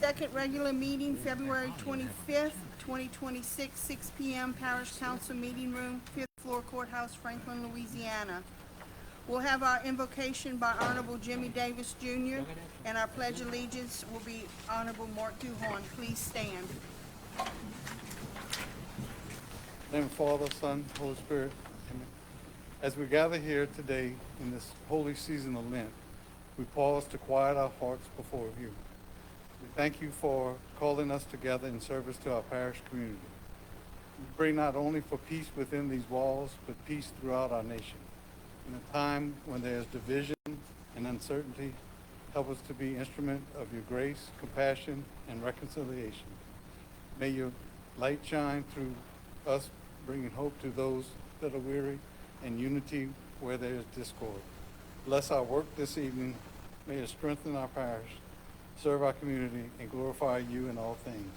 second regular meeting, February 25th, 2026, 6 p.m., Parish Council Meeting Room, 5th Floor Courthouse, Franklin, Louisiana. We'll have our invocation by Honorable Jimmy Davis Jr., and our Pledge of Allegiance will be Honorable Mark Duhon. Please stand. In the name of Father, Son, Holy Spirit. Amen. As we gather here today in this holy season of Lent, we pause to quiet our hearts before you. We thank you for calling us together in service to our parish community. We pray not only for peace within these walls, but peace throughout our nation. In a time when there is division and uncertainty, help us to be instrument of your grace, compassion, and reconciliation. May your light shine through us, bringing hope to those that are weary and unity where there is discord. Bless our work this evening. May it strengthen our parish, serve our community, and glorify you in all things.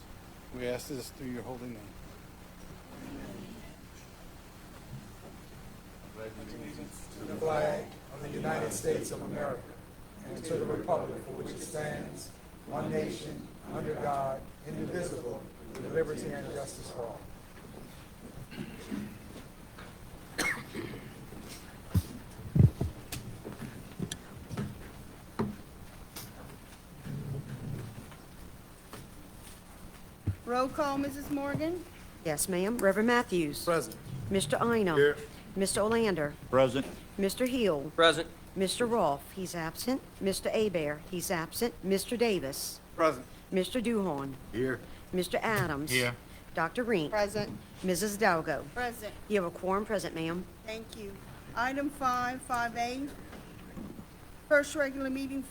We ask this through your holy name. To the flag of the United States of America and to the republic for which it stands, one nation, under God, indivisible, with liberty and justice for all. Roll call, Mrs. Morgan. Yes, ma'am. Reverend Matthews. Present. Mr. Ina. Here. Mr. Olander. Present. Mr. Hill. Present. Mr. Rolfe, he's absent. Mr. Hebert, he's absent. Mr. Davis. Present. Mr. Duhon. Here. Mr. Adams. Here. Dr. Rink. Present. Mrs. Dalgo. Present. You have a quorum present, ma'am. Thank you. Item 5A, first regular meeting,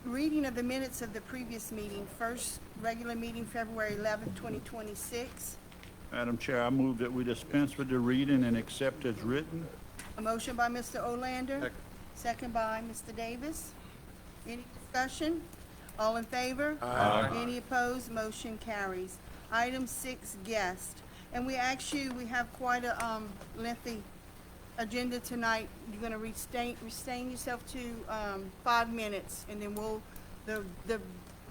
reading of the minutes of the previous meeting. First regular meeting, February 11th, 2026. Madam Chair, I move that we dispense with the reading and accept as written. A motion by Mr. Olander. Second. Second by Mr. Davis. Any discussion? All in favor? Aye. Any opposed? Motion carries. Item 6, guest. And we have quite a lengthy agenda tonight. You're going to restrain yourself to 5 minutes, and then the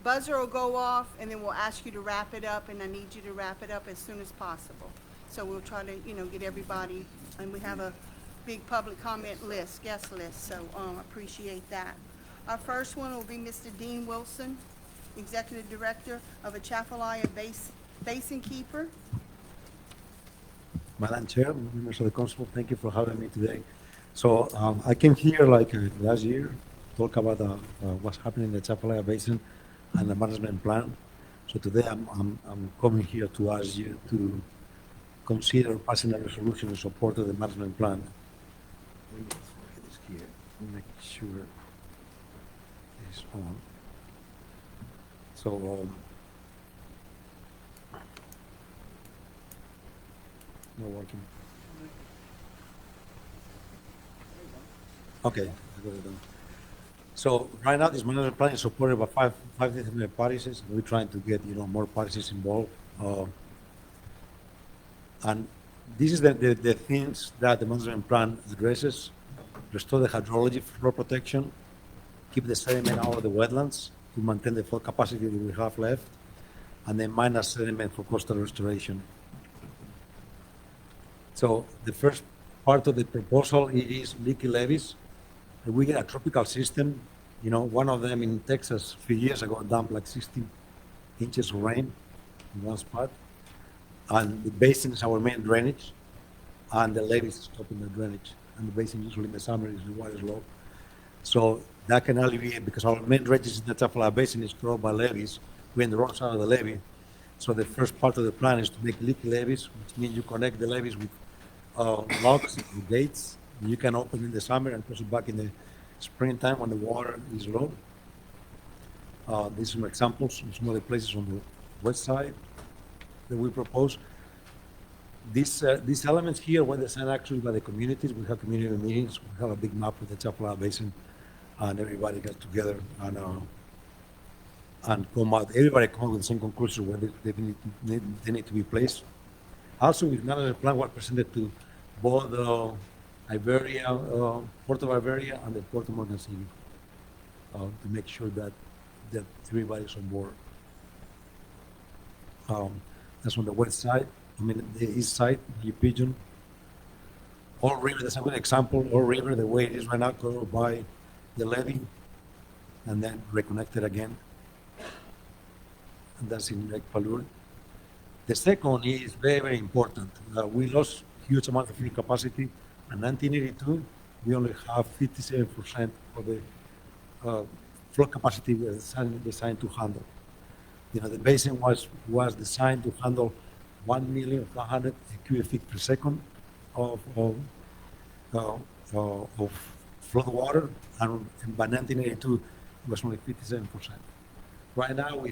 buzzer will go off, and then we'll ask you to wrap it up, and I need you to wrap it up as soon as possible. So we'll try to, get everybody, and we have a big public comment list, guest list, so appreciate that. Our first one will be Mr. Dean Wilson, Executive Director of Atchafalaya Basin Keeper. Madam Chair, members of the council, thank you for having me today. So I came here last year to talk about what's happening in the Atchafalaya Basin and the management plan. So today I'm coming here to ask you to consider passing a resolution in support of the management plan. Let me get this here, make sure it's on. So not working. Okay, I got it done. So right now, this management plan is supported by five different parishes. We're trying to get more parishes involved, and this is the things that the management plan addresses: restore the hydrology for flood protection, keep the sediment out of the wetlands to maintain the flood capacity that we have left, and then minus sediment for coastal restoration. So the first part of the proposal is leaky levees. We get a tropical system. One of them in Texas a few years ago dumped like 16 inches of rain in one spot. And the basin is our main drainage, and the levees is stopping the drainage. And the basin usually in the summer is the water is low. So that can alleviate, because our main drainage in the Atchafalaya Basin is crossed by levees. We're in the wrong side of the levee. So the first part of the plan is to make leaky levees, which means you connect the levees with locks and gates. You can open in the summer and close it back in the springtime when the water is low. These are some examples of some other places on the west side that we propose. These elements here were designed actually by the communities. We have community meetings. We have a big map of the Atchafalaya Basin, and everybody got together and come out. Everybody come with the same conclusion where they need to be placed. Also, we've done a plan was presented to both Iberia, Port of Iberia, and the Port of Morgan City to make sure that everybody's on board. That's on the west side. I mean, the east side, the Pigeon. All River, that's a good example. All River, the way it is right now, go by the levee and then reconnected again. And that's in Lake Palur. The second is very, very important. We lost huge amount of fuel capacity. In 1982, we only have 57% of the flow capacity we were designed to handle. You know, the basin was designed to handle 1,100,000 cubic feet per second of flood water, and by 1982, it was only 57%. Right now,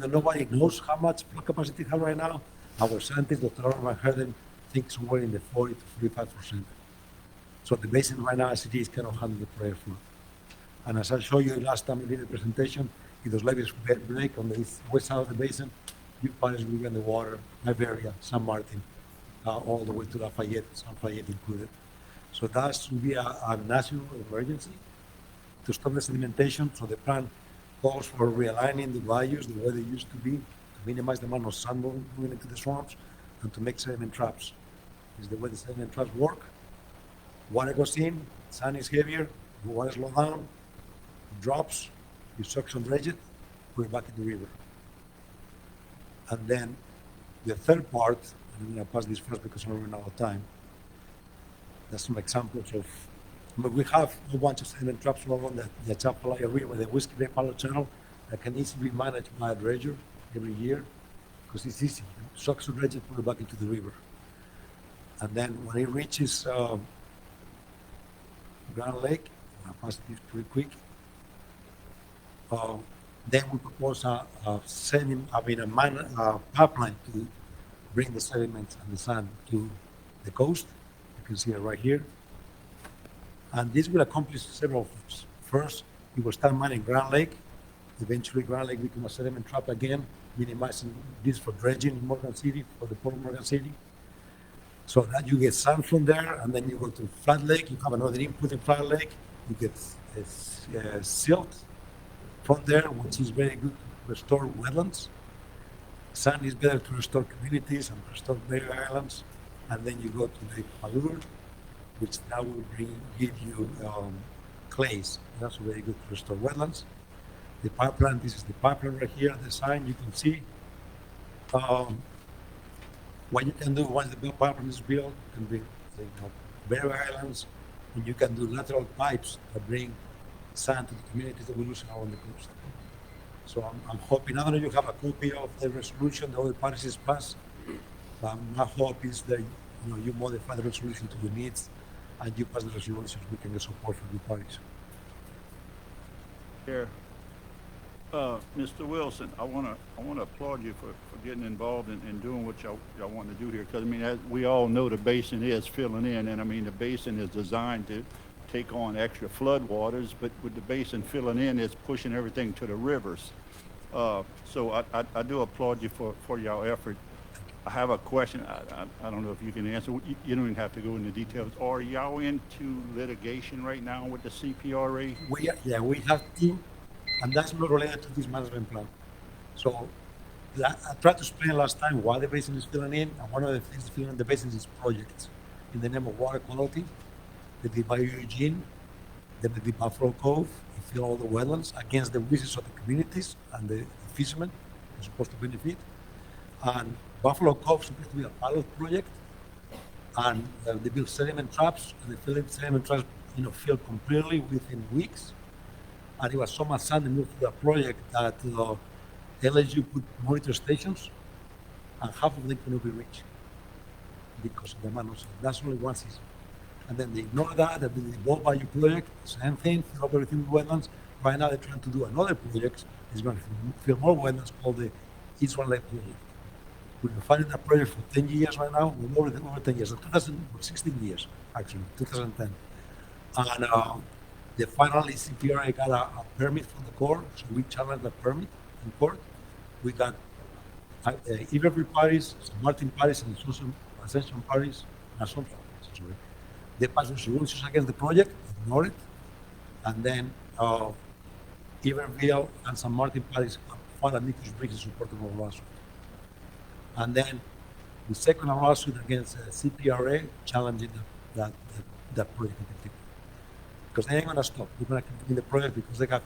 nobody knows how much flood capacity we have right now. Our scientist, Dr. Orman Herden, thinks somewhere in the 40 to 45%. So the basin right now, as it is, cannot handle the prayer flow. And as I showed you last time we did the presentation, if those levees break on the west side of the basin, you Parish will be in the water, Iberia, San Martin, all the way to Lafayette, San Lafayette included. So that will be a national emergency to stop the sedimentation. So the plan calls for realigning the values the way they used to be, to minimize the amount of sand moving into the swamps, and to make sediment traps. This is the way the sediment traps work. Water goes in, sand is heavier, the water slows down, drops, you suction dredge it, put it back in the river. And then the third part, and I'm going to pass this first because I'm running out of time. There's some examples of, we have a bunch of sediment traps along the Chapalaya River, the Whiskey Bay Palo Channel, that can easily be managed by a dredger every year, because it's easy. Suction dredge it, put it back into the river. And then when it reaches Grand Lake, I'll pass this pretty quick. Then we propose a pipeline to bring the sediments and the sand to the coast. You can see it right here. And this will accomplish several things. First, we will start mining Grand Lake. Eventually, Grand Lake becomes a sediment trap again, minimizing this for dredging in Morgan City, for the port of Morgan City. So that you get sand from there, and then you go to Flat Lake, you have another input in Flat Lake, you get silt from there, which is very good to restore wetlands. Sand is better to restore communities and restore barrier islands. And then you go to Lake Palur, which now will give you clays. That's very good to restore wetlands. The pipeline, this is the pipeline right here, the sign you can see. What you can do once the pipeline is built, you can bring barrier islands, and you can do lateral pipes that bring sand to the communities that we lose along the coast. So I'm hoping, I don't know if you have a copy of the resolution the other parishes passed. My hope is that you modify the resolution to your needs, and you pass the resolution, we can get support from the parish. Here, Mr. Wilson, I want to applaud you for getting involved in doing what y'all want to do here. Because I mean, as we all know, the basin is filling in, and I mean, the basin is designed to take on extra flood waters, but with the basin filling in, it's pushing everything to the rivers. So I do applaud you for your effort. I have a question. I don't know if you can answer. You don't even have to go into details. Are y'all into litigation right now with the CPRA? We have team, and that's not related to this management plan. So I tried to explain last time why the basin is filling in, and one of the things filling in the basin is projects in the name of water quality. They did Bayou Eugene, then they did Buffalo Cove, they fill all the wetlands against the wishes of the communities and the fishermen are supposed to benefit. And Buffalo Cove is supposed to be a pilot project, and they built sediment traps, and the sediment traps filled completely within weeks. And it was so much sand they moved to the project that LSU put monitor stations, and half of them cannot be reached because of the amount of sand. That's only one season. And then they ignore that, and then the Bow Bayou project, same thing, fill up everything with wetlands. Right now they're trying to do another project, it's going to fill more wetlands, called the East One Lake project. We've been fighting that project for 10 years right now, over 10 years, 16 years, actually, 2010. And the finally CPRA got a permit from the court, so we challenged the permit in court. We got Hebert Parish, San Martin Parish, and Ascension Parish, they passed resolutions against the project, ignored it, and then Hebertville and San Martin Parish filed amicus briefs in support of our lawsuit. And then the second lawsuit against CPRA challenging that project in particular. Because they ain't gonna stop. They're gonna keep doing the project because they got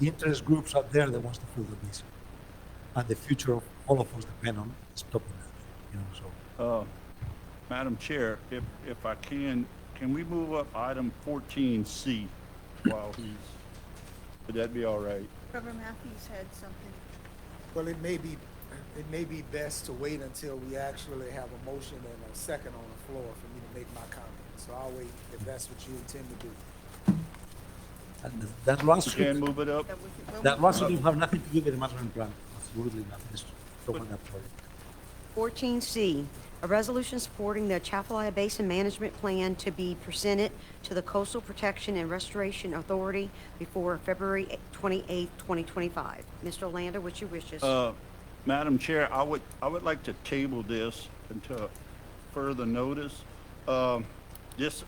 interest groups out there that wants to fill the basin. And the future of all of us depend on stopping that, so. Madam Chair, if I can we move up item 14C while would that be all right? Reverend Matthews had something. Well, it may be best to wait until we actually have a motion and a second on the floor for me to make my comment. So I'll wait if that's what you intend to do. And that lawsuit, Can move it up? that lawsuit will have nothing to do with the management plan. Absolutely nothing. It's talking that project. 14C, a resolution supporting the Chapalaya Basin Management Plan to be presented to the Coastal Protection and Restoration Authority before February 28, 2025. Mr. Orlando, what's your wishes? Madam Chair, I would like to table this until further notice. This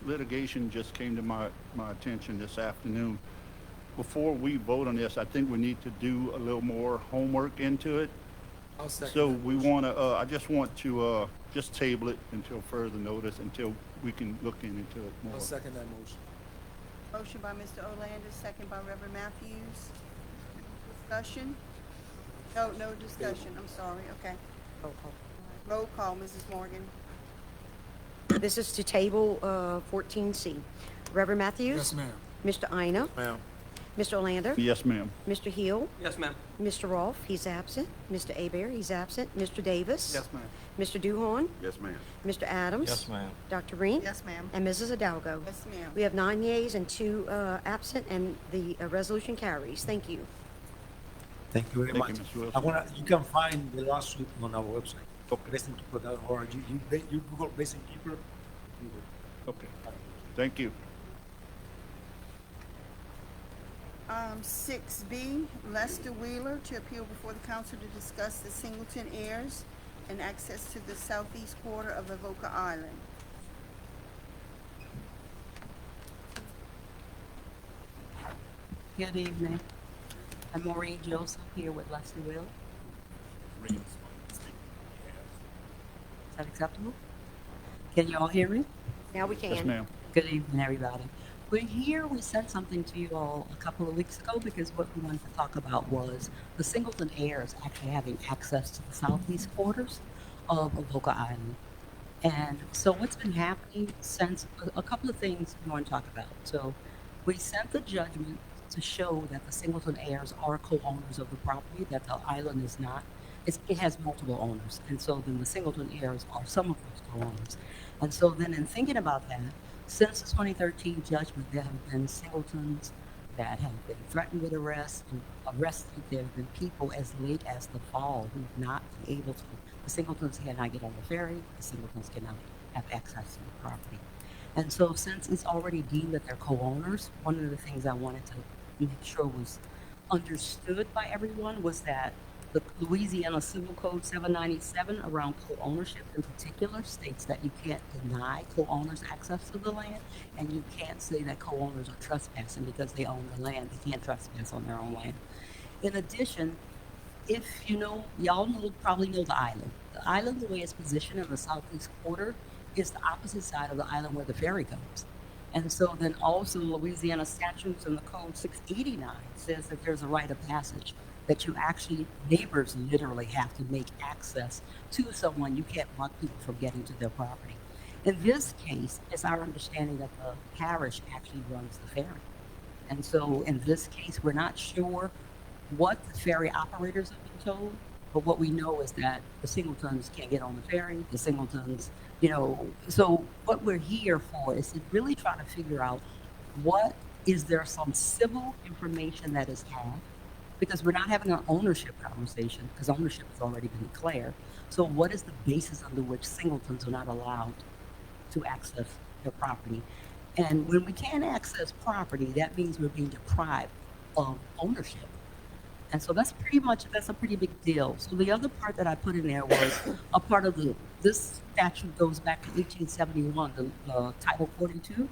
litigation just came to my attention this afternoon. Before we vote on this, I think we need to do a little more homework into it. I'll second So that we motion. want to, I just want to just table it until further notice, until we can look into it more. I'll second that motion. Motion by Mr. Orlando, second by Reverend Matthews. Discussion? No discussion, I'm sorry, okay. Roll call. Roll call, Mrs. Morgan. This is to table 14C. Reverend Matthews? Yes, ma'am. Mr. Ina? Ma'am. Mr. Orlando? Yes, ma'am. Mr. Hill? Yes, ma'am. Mr. Rolfe, he's absent. Mr. Hebert, he's absent. Mr. Davis? ma'am. Mr. Duhon? Yes, ma'am. Mr. Adams? Yes, ma'am. Dr. Reen? Yes, ma'am. And Mrs. Hidalgo? Yes, ma'am. We have 9 yeas and 2 absent, and the resolution carries. Thank you. Thank you very Thank much. you, Mr. Wilson. You can find the lawsuit on our website. Okay. Basinkeeper.org. You Google Basin Keeper. Okay. Thank you. 6B, Lester Wheeler to appeal before the council to discuss the Singleton heirs and access to the southeast quarter of Avoca Island. Good evening. I'm Maureen Joseph here with Lester Will. Is that acceptable? Can you all hear me? Now we can. Yes, ma'am. Good evening, everybody. We're here, we sent something to you all a couple of weeks ago because what we wanted to talk about was the Singleton heirs actually having access to the southeast quarters of Avoca Island. And so what's been happening since, a couple of things we want to talk about. So we sent the judgment to show that the Singleton heirs are co-owners of the property, that the island is not. It has multiple owners. And so then the Singleton heirs are some of those co-owners. And so then in thinking about that, since the 2013 judgment, there have been Singletons that have been threatened with arrest and arrested. There have been people as late as the fall who have not been able to. The Singletons cannot get on the ferry. The Singletons cannot have access to the property. And so since it's already deemed that they're co-owners, one of the things I wanted to make sure was understood by everyone was that the Louisiana Civil Code 797 around co-ownership in particular states that you can't deny co-owners access to the land, and you can't say that co-owners are trespassing because they own the land. They can't trespass on their own land. In addition, if you know, probably know the island. The island, the way it's positioned in the southeast quarter, is the opposite side of the island where the ferry goes. And so then also Louisiana statutes in the code 689 says that there's a right of passage, that you actually, neighbors literally have to make access to someone. You can't block people from getting to their property. In this case, it's our understanding that the parish actually runs the ferry. And so in this case, we're not sure what the ferry operators have been told, but what we know is that the Singletons can't get on the ferry. The Singletons, so what we're here for is to really try to figure out is there some civil information that is had, because we're not having an ownership conversation, because ownership has already been declared. So what is the basis under which Singletons are not allowed to access their property? And when we can't access property, that means we're being deprived of ownership. And so that's a pretty big deal. So the other part that I put in there was a part of this statute goes back to 1871. The Title 42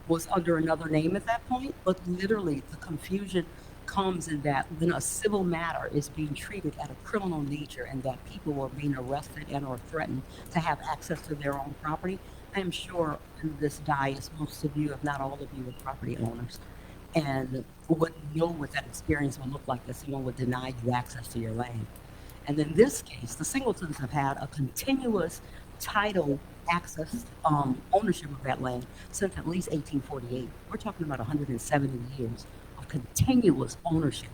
was under another name at that point, but literally the confusion comes in that when a civil matter is being treated at a criminal nature and that people are being arrested and or threatened to have access to their own property, I am sure in this dais, most of you, if not all of you, are property owners and would know what that experience would look like if someone would deny you access to your land. And in this case, the Singletons have had a continuous title access, ownership of that land since at least 1848. We're talking about 170 years of continuous ownership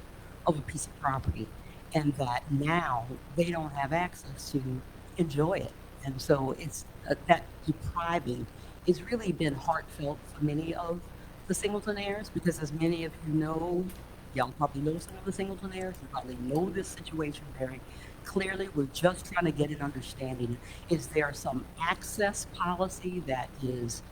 of a piece of property, and that now they don't have access to enjoy it. And so it's that depriving has really been heartfelt for many of the Singleton heirs, because as many of you know, y'all probably know some of the Singleton heirs, you probably know this situation very clearly. We're just trying to get an understanding. Is there some access policy that is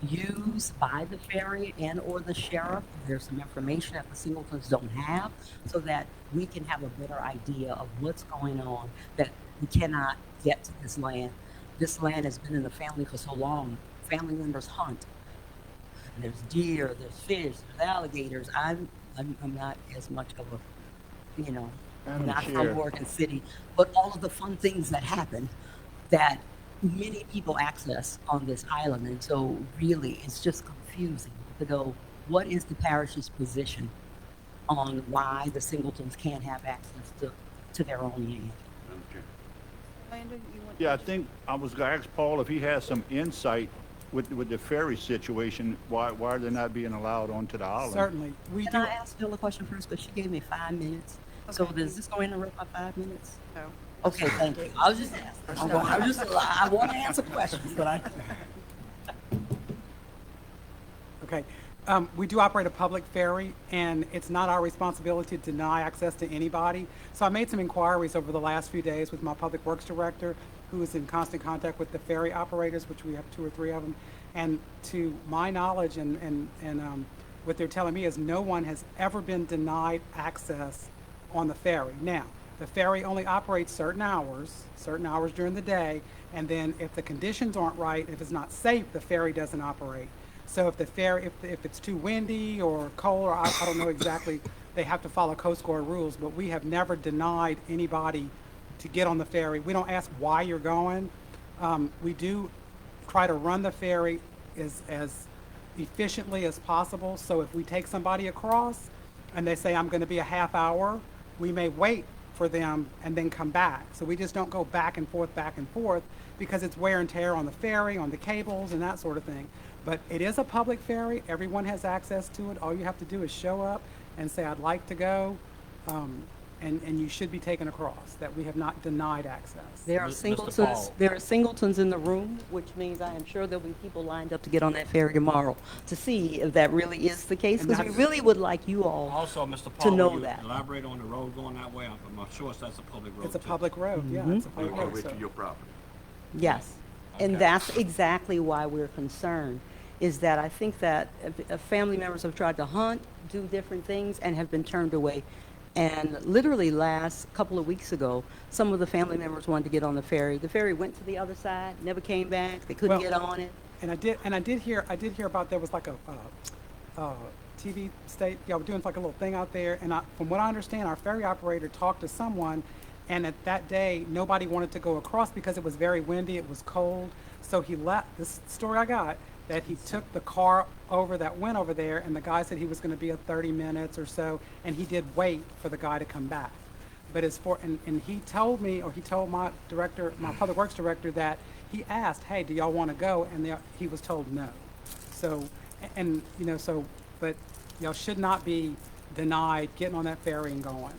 used by the ferry and or the sheriff? There's some information that the Singletons don't have, so that we can have a better idea of what's going on, that we cannot get to this land. This land has been in the family for so long. Family members hunt. There's deer, there's fish, there's alligators. I'm not as much of a, you know, Animal not share. from Oregon City, but all of the fun things that happen that many people access on this island. And so really it's just confusing to go, what is the parish's position on why the Singletons can't have access to their own land? Landon, you want? Yeah, I think I was gonna ask Paul if he has some insight with the ferry situation, why they're not being allowed onto the island. Certainly, we Can do. I ask Bill a question first? Because she gave me 5 minutes. So Okay. does this go in and interrupt my 5 minutes? No. Okay, thank you. I was just asking. I want to answer questions, but I. Okay. We do operate a public ferry, and it's not our responsibility to deny access to anybody. So I made some inquiries over the last few days with my public works director, who is in constant contact with the ferry operators, which we have 2 or 3 of them. And to my knowledge, and what they're telling me is no one has ever been denied access on the ferry. Now, the ferry only operates certain hours during the day, and then if the conditions aren't right, if it's not safe, the ferry doesn't operate. So if the ferry, if it's too windy or cold, or I don't know exactly, they have to follow Coast Guard rules, but we have never denied anybody to get on the ferry. We don't ask why you're going. We do try to run the ferry as efficiently as possible. So if we take somebody across and they say, I'm going to be a half hour, we may wait for them and then come back. So we just don't go back and forth, because it's wear and tear on the ferry, on the cables and that sort of thing. But it is a public ferry. Everyone has access to it. All you have to do is show up and say, I'd like to go, and you should be taken across, that we have not denied access. There are Singletons. There are Singletons in the room, which means I am sure there'll be people lined up to get on that ferry tomorrow to see if that really is the case. And Because we that's- really would like you all. Also, Mr. to Paul, know will you that. elaborate on the road going that way? I'm sure that's a public road. It's a too. public road, yeah, it's a public road. So- property. Yes, and Okay. that's exactly why we're concerned, is that I think that family members have tried to hunt, do different things, and have been turned away. And literally last couple of weeks ago, some of the family members wanted to get on the ferry. The ferry went to the other side, never came back, they couldn't Well, get on it. And I did hear about there was like a TV state, yeah, we're doing like a little thing out there, and from what I understand, our ferry operator talked to someone, and at that day, nobody wanted to go across because it was very windy, it was cold, so he left, this story I got, that he took the car over that went over there, and the guy said he was gonna be at 30 minutes or so, and he did wait for the guy to come back. But and he told me, or he told my director, my public works director, that he asked, hey, do y'all wanna go? And he was told no. So, and, you know, so, but y'all should not be denied getting on that ferry and going.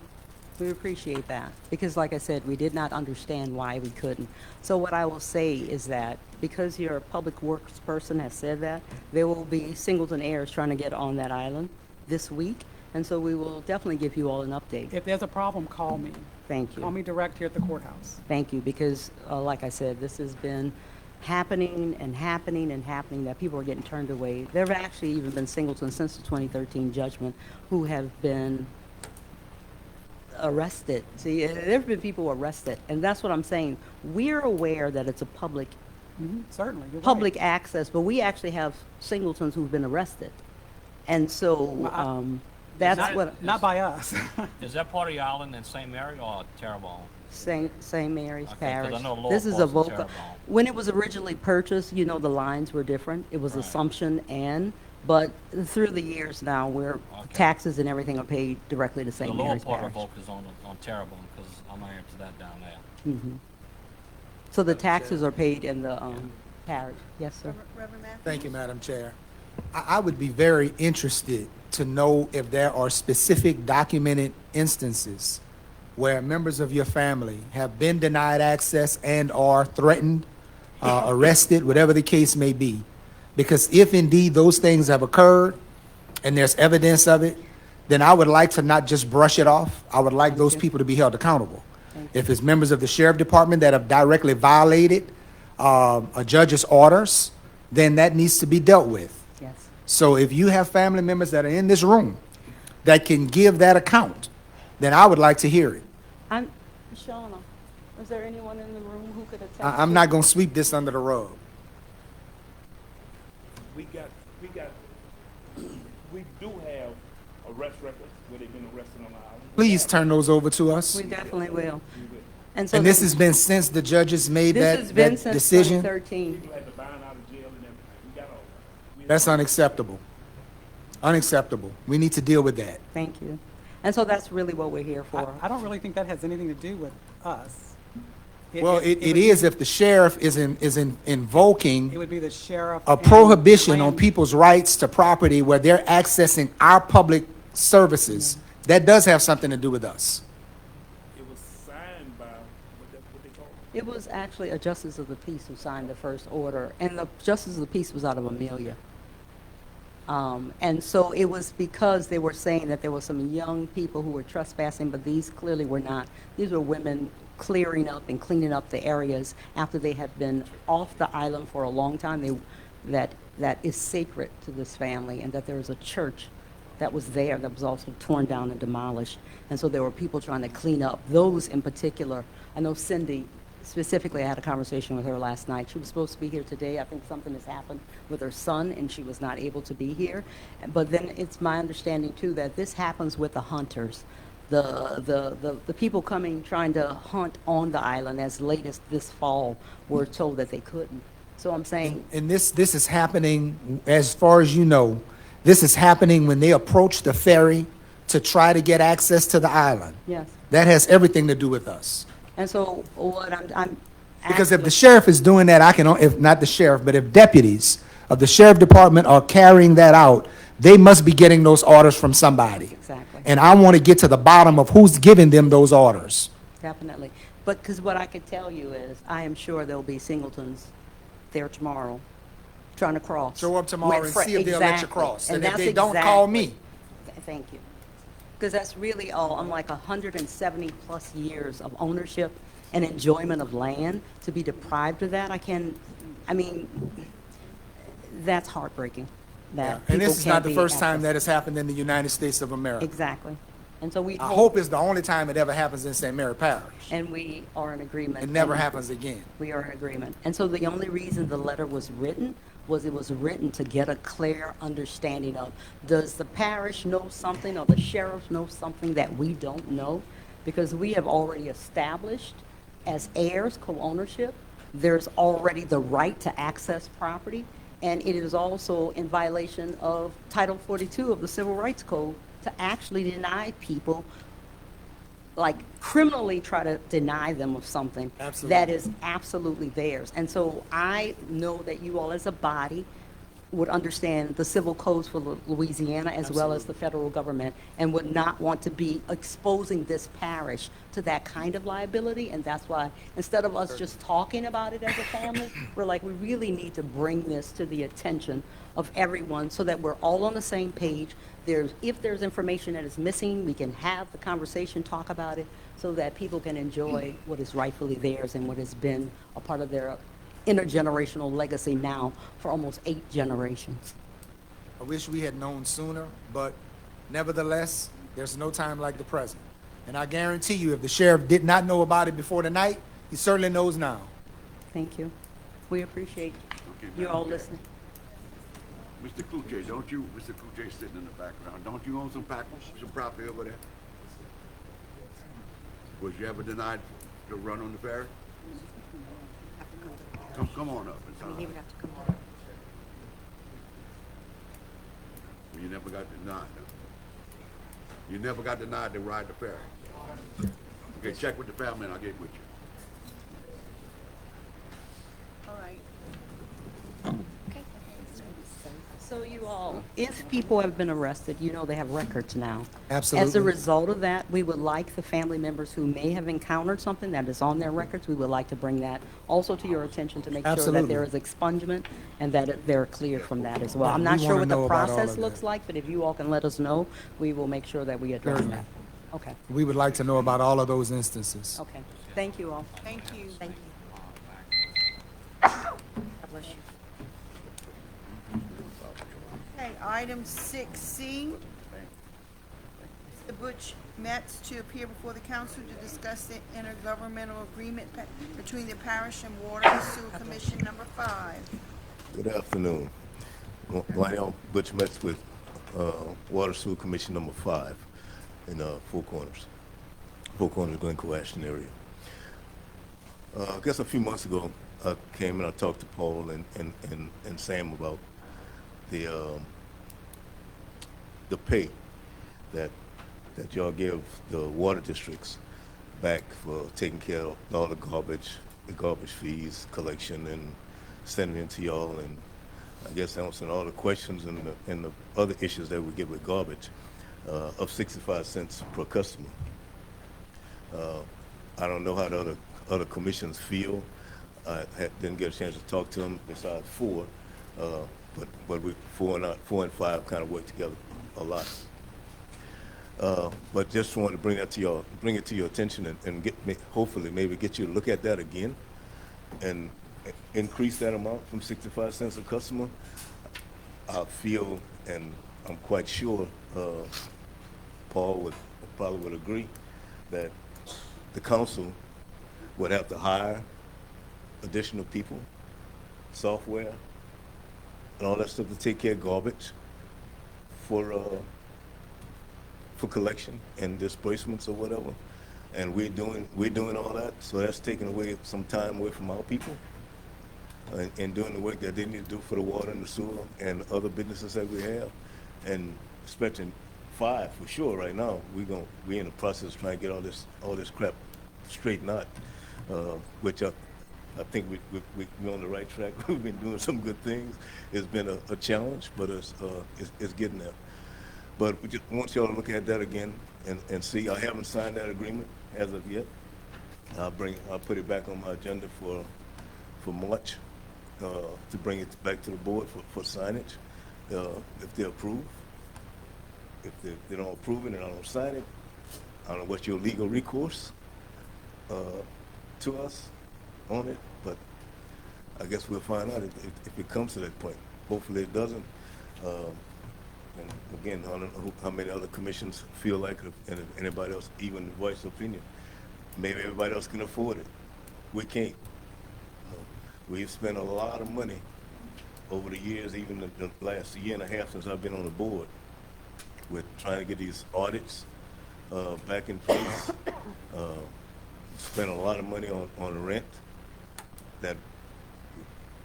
We appreciate that, because like I said, we did not understand why we couldn't. So what I will say is that, because your public works person has said that, there will be Singleton heirs trying to get on that island this week, and so we will definitely give you all an update. If there's a problem, call me. Thank Call you. me direct here at the courthouse. Thank you, because like I said, this has been happening and happening and happening, that people are getting turned away. There have actually even been Singletons since the 2013 judgment who have been arrested. See, there have been people arrested, and that's what I'm saying. We're aware that it's a public Certainly, you're right. public access, but we actually have Singletons who've been arrested. And so, That's Not- what, Not by us. Is that part of your island in St. Mary or Terrebonne? St. Mary's Okay, 'cause Parish. I know Lower This is a Falls and vocal, Terrebonne. when it was originally purchased, you know, the lines were different. It was Right. Assumption and, but through the years now, where Okay. taxes and everything are paid directly to The St. lower Mary's part of Parish. Volk is on Terrebonne, because I'm married to that down there. So the taxes are paid in the parish. Yes, sir. Reverend Matthews? Thank you, Madam Chair. I would be very interested to know if there are specific documented instances where members of your family have been denied access and are threatened, arrested, whatever the case may be. Because if indeed those things have occurred and there's evidence of it, then I would like to not just brush it off. I would like those people to be held accountable. If it's members of the sheriff department that have directly violated a judge's orders, then that needs to be dealt with. Yes. So if you have family members that are in this room that can give that account, then I would like to hear it. Shauna, is there anyone in the room who could attest? I'm not going to sweep this under the rug. We do have arrest records where they've been arrested on the island. Please turn those over to us. We definitely will. And this the- has been since the judges made This has been that since decision? 2013. People had to bind out of jail and everything. We got all that. That's unacceptable. Unacceptable. We need to deal with that. Thank you. And so that's really what we're here for. I don't really think that has anything to do with us. Well, it would is be- if the sheriff is invoking It would be the sheriff. a and prohibition on land- people's rights to property where they're accessing our public services. That does have something to do with us. It was signed by, what they call it? It was actually a justice of the peace who signed the first order, and the justice of the peace was out of Amelia. And so it was because they were saying that there were some young people who were trespassing, but these clearly were not. These were women clearing up and cleaning up the areas after they had been off the island for a long time. That is sacred to this family, and that there was a church that was there that was also torn down and demolished. And so there were people trying to clean up those in particular. I know Cindy specifically, I had a conversation with her last night. She was supposed to be here today. I think something has happened with her son and she was not able to be here. But then it's my understanding too that this happens with the hunters. The people coming trying to hunt on the island as late as this fall were told that they couldn't. So I'm saying, And this is happening, as far as you know, this is happening when they approach the ferry to try to get access to the island. yes. That has everything to do with us. And so what I'm Because if actually- the sheriff is doing that, if not the sheriff, but if deputies of the sheriff department are carrying that out, they must be getting those orders from somebody. Exactly. And I want to get to the bottom of who's giving them those orders. Definitely. But because what I could tell you is, I am sure there'll be singletons there tomorrow trying to cross. Show up tomorrow With and fr- see if they'll let you exactly. cross. And if that's they don't, call me. Thank you. Because that's really all, I'm like 170 plus years of ownership and enjoyment of land. To be deprived of that, that's heartbreaking. That And this people is not can't the be first time accessed. that has happened in the United States of America. Exactly. And so we I hope it's the only time it ever happens in St. Mary Parish. and we are in agreement. It never And happens again. We are in agreement. And so the only reason the letter was written was it was written to get a clear understanding of, does the parish know something or the sheriff know something that we don't know? Because we have already established as heirs co-ownership, there's already the right to access property, and it is also in violation of Title 42 of the Civil Rights Code to actually deny people, like criminally try to deny them of something Absolutely. that is absolutely theirs. And so I know that you all as a body would understand the civil codes for Louisiana as well as the federal government, and would not want to be exposing this parish to that kind of liability. And that's why, instead of us just talking about it as a family, we're like, we really need to bring this to the attention of everyone so that we're all on the same page. If there's information that is missing, we can have the conversation, talk about it, so that people can enjoy what is rightfully theirs and what has been a part of their intergenerational legacy now for almost 8 generations. I wish we had known sooner, but nevertheless, there's no time like the present. And I guarantee you, if the sheriff did not know about it before tonight, he certainly knows now. Thank you. We appreciate you all listening. Mr. Kluche, don't you, Mr. Kluche sitting in the background, don't you own some property over there? Was you ever denied to run on the ferry? Come on up and I mean, sign. he would have to come down. You never got denied, huh? You never got denied to ride the ferry? Okay, check with the family and I'll get with you. All right. So you all, if people have been arrested, you know they have records now. As a Absolutely. result of that, we would like the family members who may have encountered something that is on their records, we would like to bring that also to your attention to make sure that Absolutely. there is expungement and that they're cleared from that as well. I'm We not sure wanna what the know about all process of looks that. like, but if you all can let us know, we will make sure that we address Certainly. that. Okay, We would like to know about all of those instances. okay. Thank you all. Thank you. Thank you. God bless you. Okay, item 6C. Mr. Butch Metz to appear before the council to discuss the intergovernmental agreement between the Parish and Water and Sewer Commission number 5. Good afternoon. Lionel Butch Metz with Water Sewer Commission number 5 in Four Corners, Glencoe, Ashton area. I guess a few months ago, I came and I talked to Paul and Sam about the pay that y'all give the water districts back for taking care of all the garbage fees, collection, and sending it to y'all, and I guess answering all the questions and the other issues that we get with garbage, of 65 cents per customer. I don't know how the other commissions feel. I didn't get a chance to talk to them besides 4, but we 4 and 5 kind of work together a lot. But just wanted to bring it to your attention and hopefully maybe get you to look at that again and increase that amount from 65 cents a customer. I feel, and I'm quite sure, Paul probably would agree, that the council would have to hire additional people, software, and all that stuff to take care of garbage for collection and disbursements or whatever. And we're doing all that, so that's taking away some time away from our people and doing the work that they need to do for the water and the sewer and other businesses that we have. And especially 5 for sure right now, we're in the process of trying to get all this crap straightened out, which I think we're on the right track. We've been doing some good things. It's been a challenge, but it's getting there. But we just want y'all to look at that again and see. I haven't signed that agreement as of yet. I'll put it back on my agenda for March to bring it back to the board for signage if they approve. If they don't approve it and I don't sign it, I don't know what's your legal recourse to us on it, but I guess we'll find out if it comes to that point. Hopefully it doesn't. And again, I don't know how many other commissions feel like it, and if anybody else even voice opinion. Maybe everybody else can afford it. We can't. We've spent a lot of money over the years, even the last year and a half since I've been on the board, with trying to get these audits back in place. Spent a lot of money on rent that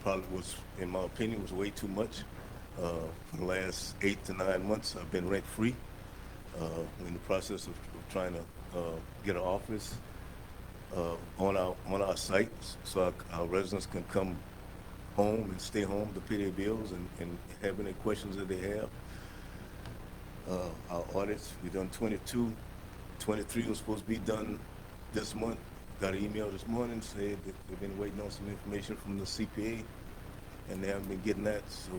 probably was, in my opinion, was way too much. For the last 8 to 9 months, I've been rent-free. In the process of trying to get an office on our site, so our residents can come home and stay home to pay their bills and have any questions that they have. Our audits, we've done 22. 23 was supposed to be done this month. Got an email this morning, said that they've been waiting on some information from the CPA, and they haven't been getting that, so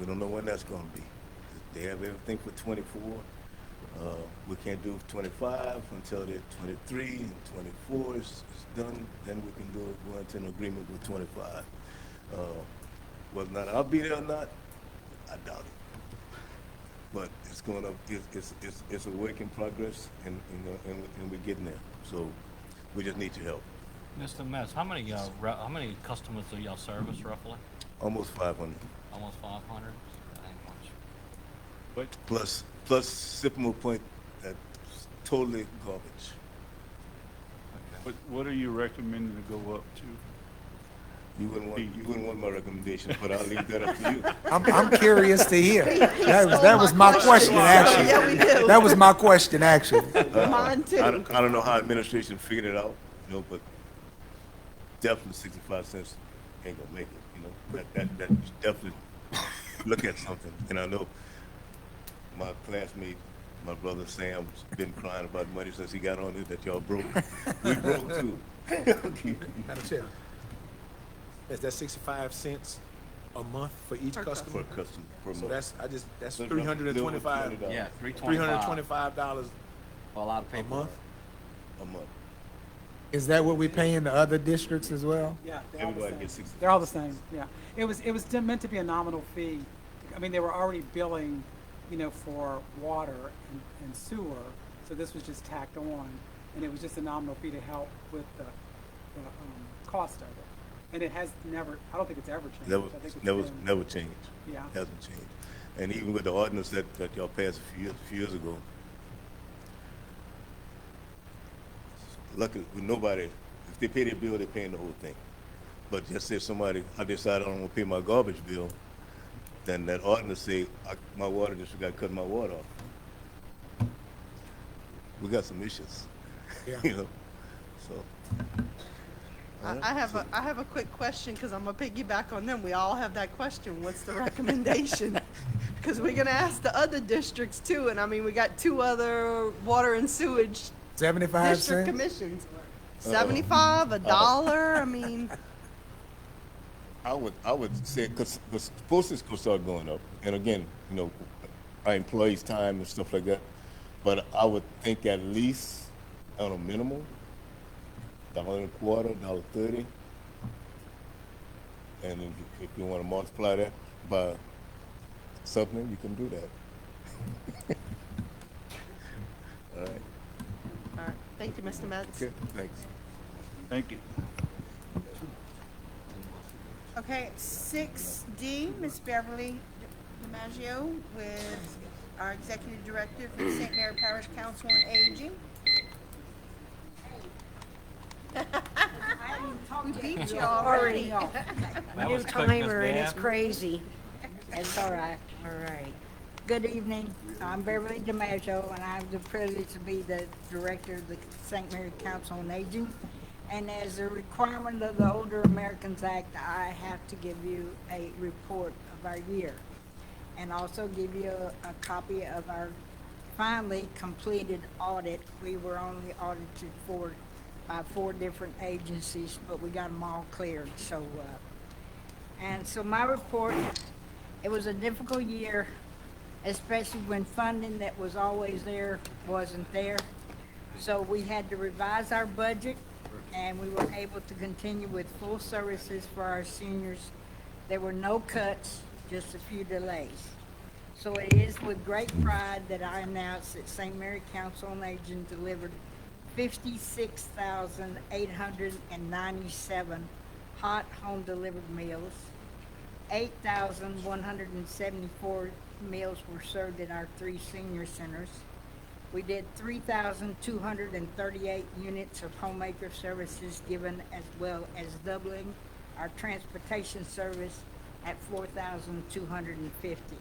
we don't know when that's going to be. They have everything for 24. We can't do 25 until they're 23 and 24 is done. Then we can go into an agreement with 25. Whether or not I'll be there or not, I doubt it. But it's going up. It's a work in progress, and we're getting there. So we just need your help. Mr. Metz, how many customers do y'all service roughly? Almost 500. Almost 500? But plus Sycamore Point, that's totally garbage. what are you recommending to go up to? You wouldn't want my recommendations, but I'll leave that up to you. I'm curious to hear. That was my question, actually. Yeah, we do. That was my question, actually. Mine too. I don't know how administration figured it out, you know, but definitely 65 cents ain't gonna make it, you know. That you definitely look at something. And I know my classmate, my brother Sam's been crying about money since he got on here that y'all broke. We broke too. Madam Chair, is that 65 cents a month for each customer? Per customer, per So month. that's No, $325. $20. Yeah, $325 $325 for a lot of a people. month? A month. Is that what we paying the other districts as well? Yeah, they're all the Everybody same. gets 60. They're all the same, yeah. It was meant to be a nominal fee. I mean, they were already billing, for water and sewer, so this was just tacked on, and it was just a nominal fee to help with the cost of it. And it has never, I don't think it's ever changed. Never, I think it's never been- changed. Yeah. Hasn't changed. And even with the ordinance that y'all passed a few years ago, luckily, with nobody, if they pay their bill, they're paying the whole thing. But just say I decide I don't want to pay my garbage bill, then that ordinance say, my water district got to cut my water off. We got some issues, Yeah. you know, so. I have a quick question, because I'm gonna piggyback on them. We all have that question. What's the recommendation? Because we're gonna ask the other districts too, and I mean, we got 2 other water and sewage 75 district cents? commissions. 75, $1, I mean, I would say, because postage could start going up, and again, you know, our employees' time and stuff like that, but I would think at least on a minimum, $1.25, $1.30, and if you want to multiply that by something, you can do that. All right, all right, thank you, Mr. Metz. okay, thanks. Thank you. Okay, 6D, Ms. Beverly DiMaggio with our Executive Director for the St. Mary Parish Council on Aging. We beat you already. That New was quick, Miss timer and it's Bev. crazy. That's all right. All right. Good evening. I'm Beverly DiMaggio, and I have the privilege to be the director of the St. Mary Council on Aging. And as a requirement of the Older Americans Act, I have to give you a report of our year, and also give you a copy of our finally completed audit. We were only audited by 4 different agencies, but we got them all cleared. So my report, it was a difficult year, especially when funding that was always there wasn't there. So we had to revise our budget, and we were able to continue with full services for our seniors. There were no cuts, just a few delays. So it is with great pride that I announce that St. Mary Council on Aging delivered 56,897 hot home-delivered meals. 8,174 meals were served at our 3 senior centers. We did 3,238 units of homemaker services given, as well as doubling our transportation service at 4,250.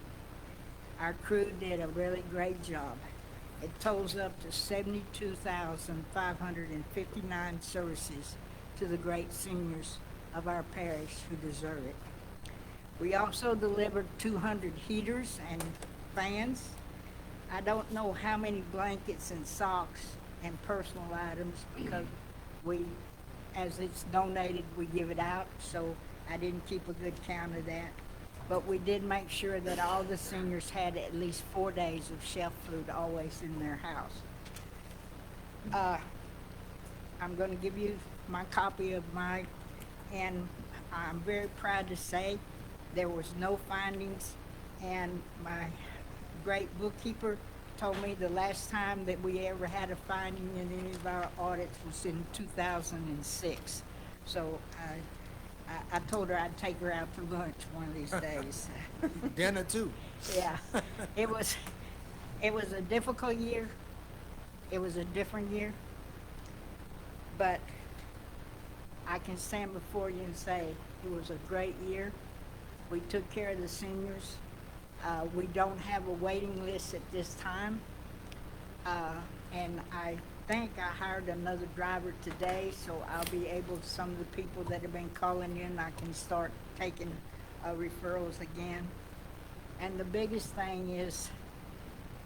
Our crew did a really great job. It totals up to 72,559 services to the great seniors of our parish who deserve it. We also delivered 200 heaters and fans. I don't know how many blankets and socks and personal items, because as it's donated, we give it out, so I didn't keep a good count of that. But we did make sure that all the seniors had at least 4 days of shelf food always in their house. I'm going to give you my copy of mine, and I'm very proud to say there was no findings, and my great bookkeeper told me the last time that we ever had a finding in any of our audits was in 2006. So I told her I'd take her out for lunch one of these days. Dinner too. Yeah, it was a difficult year. It was a different year. But I can stand before you and say it was a great year. We took care of the seniors. We don't have a waiting list at this time. And I think I hired another driver today, so I'll be able, some of the people that have been calling in, I can start taking referrals again. And the biggest thing is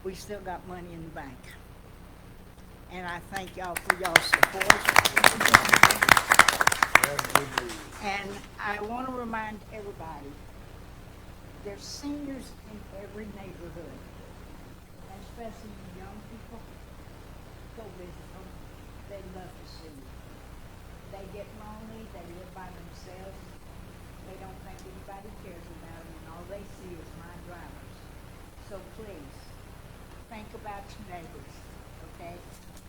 we still got money in the bank. And I thank y'all for y'all's support. And I want to remind everybody, there's seniors in every neighborhood, and especially young people. Go visit them. They love to see you. They get lonely. They live by themselves. They don't think anybody cares about them, and all they see is my drivers. So please, think about your neighbors, okay?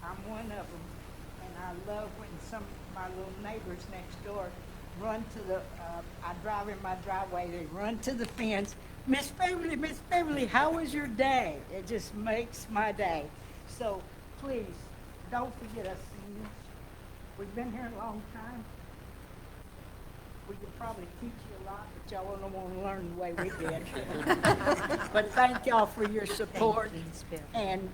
I'm one of them, and I love when some of my little neighbors next door run to the, I drive in my driveway, they run to the fence. Miss Beverly, how was your day? It just makes my day. So please, don't forget us seniors. We've been here a long time. We could probably teach you a lot, but y'all don't want to learn the way we did. But thank y'all for your support. And,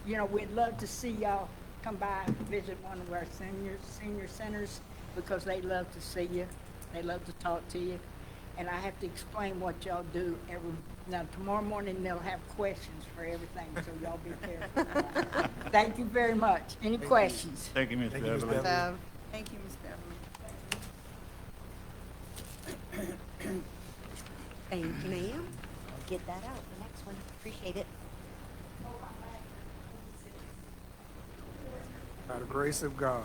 you know, we'd love to see y'all come by and visit one of our senior centers, because they love to see you. They love to talk to you. And I have to explain what y'all do now tomorrow morning they'll have questions for everything, so y'all be careful. Thank you very much. Any questions? Thank you, Ms. Beverly. Thank you, Ms. Beverly. Thank you, ma'am. Get that out, the next one. Appreciate it. By the grace of God.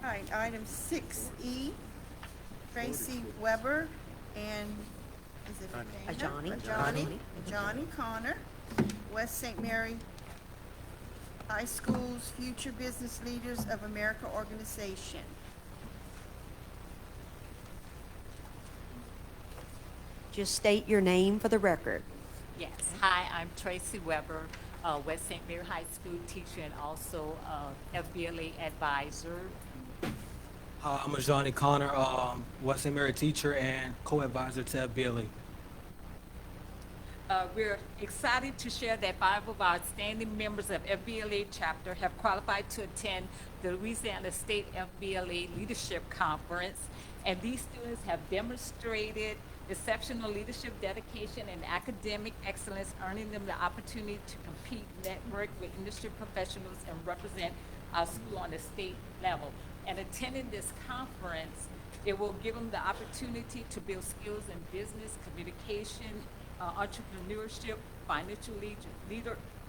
All right, item 6E, Tracy Weber and, is it Johnny Connor, West St. Mary High School's Future Business Leaders of America organization. Just state your name for the record. Yes. Hi, I'm Tracy Weber, West St. Mary High School teacher and also FBLA advisor. I'm Johnny Connor, West St. Mary teacher and co-advisor to FBLA. We're excited to share that 5 of our outstanding members of FBLA chapter have qualified to attend the Louisiana State FBLA Leadership Conference, and these students have demonstrated exceptional leadership, dedication, and academic excellence, earning them the opportunity to compete, network with industry professionals, and represent our school on the state level. And attending this conference, it will give them the opportunity to build skills in business, communication, entrepreneurship, financial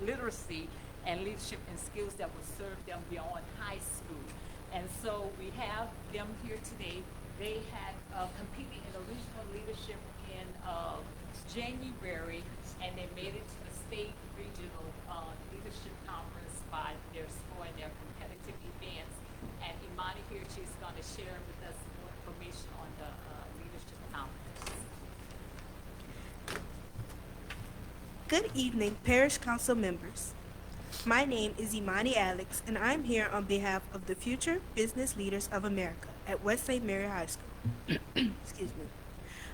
literacy, and leadership and skills that will serve them beyond high school. And so we have them here today. They had competed in a regional leadership in January, and they made it to the state regional leadership conference by their score and their competitive events. And Imani here, she's going to share with us more information on the leadership conference. Good evening, Parish Council members. My name is Imani Alex, and I'm here on behalf of the Future Business Leaders of America at West St. Mary High School. Excuse me.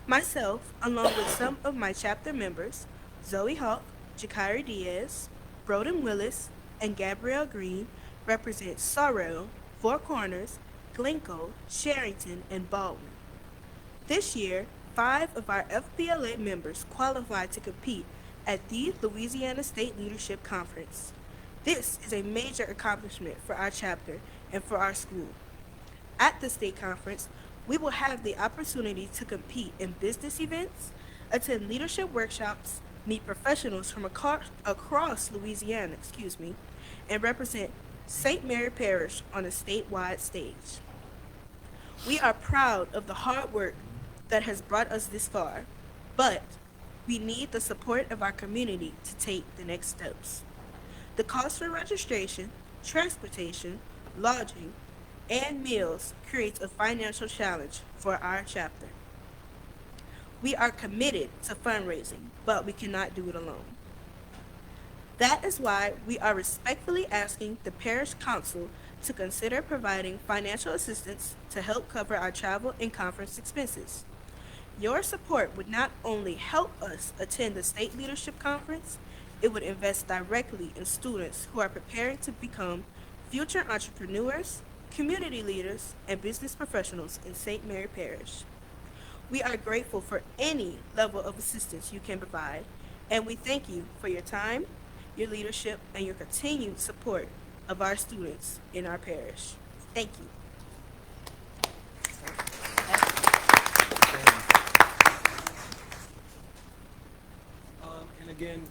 Myself, along with some of my chapter members, Zoe Hawk, Jakari Diaz, Broden Willis, and Gabrielle Green, represent Sorrel, Four Corners, Glencoe, Sherrington, and Baldwin. This year, 5 of our FBLA members qualified to compete at the Louisiana State Leadership Conference. This is a major accomplishment for our chapter and for our school. At the state conference, we will have the opportunity to compete in business events, attend leadership workshops, meet professionals from across Louisiana, and represent St. Mary Parish on a statewide stage. We are proud of the hard work that has brought us this far, but we need the support of our community to take the next steps. The cost for registration, transportation, lodging, and meals creates a financial challenge for our chapter. We are committed to fundraising, but we cannot do it alone. That is why we are respectfully asking the Parish Council to consider providing financial assistance to help cover our travel and conference expenses. Your support would not only help us attend the State Leadership Conference, it would invest directly in students who are preparing to become future entrepreneurs, community leaders, and business professionals in St. Mary Parish. We are grateful for any level of assistance you can provide, and we thank you for your time, your leadership, and your continued support of our students in our parish. Thank you. And again,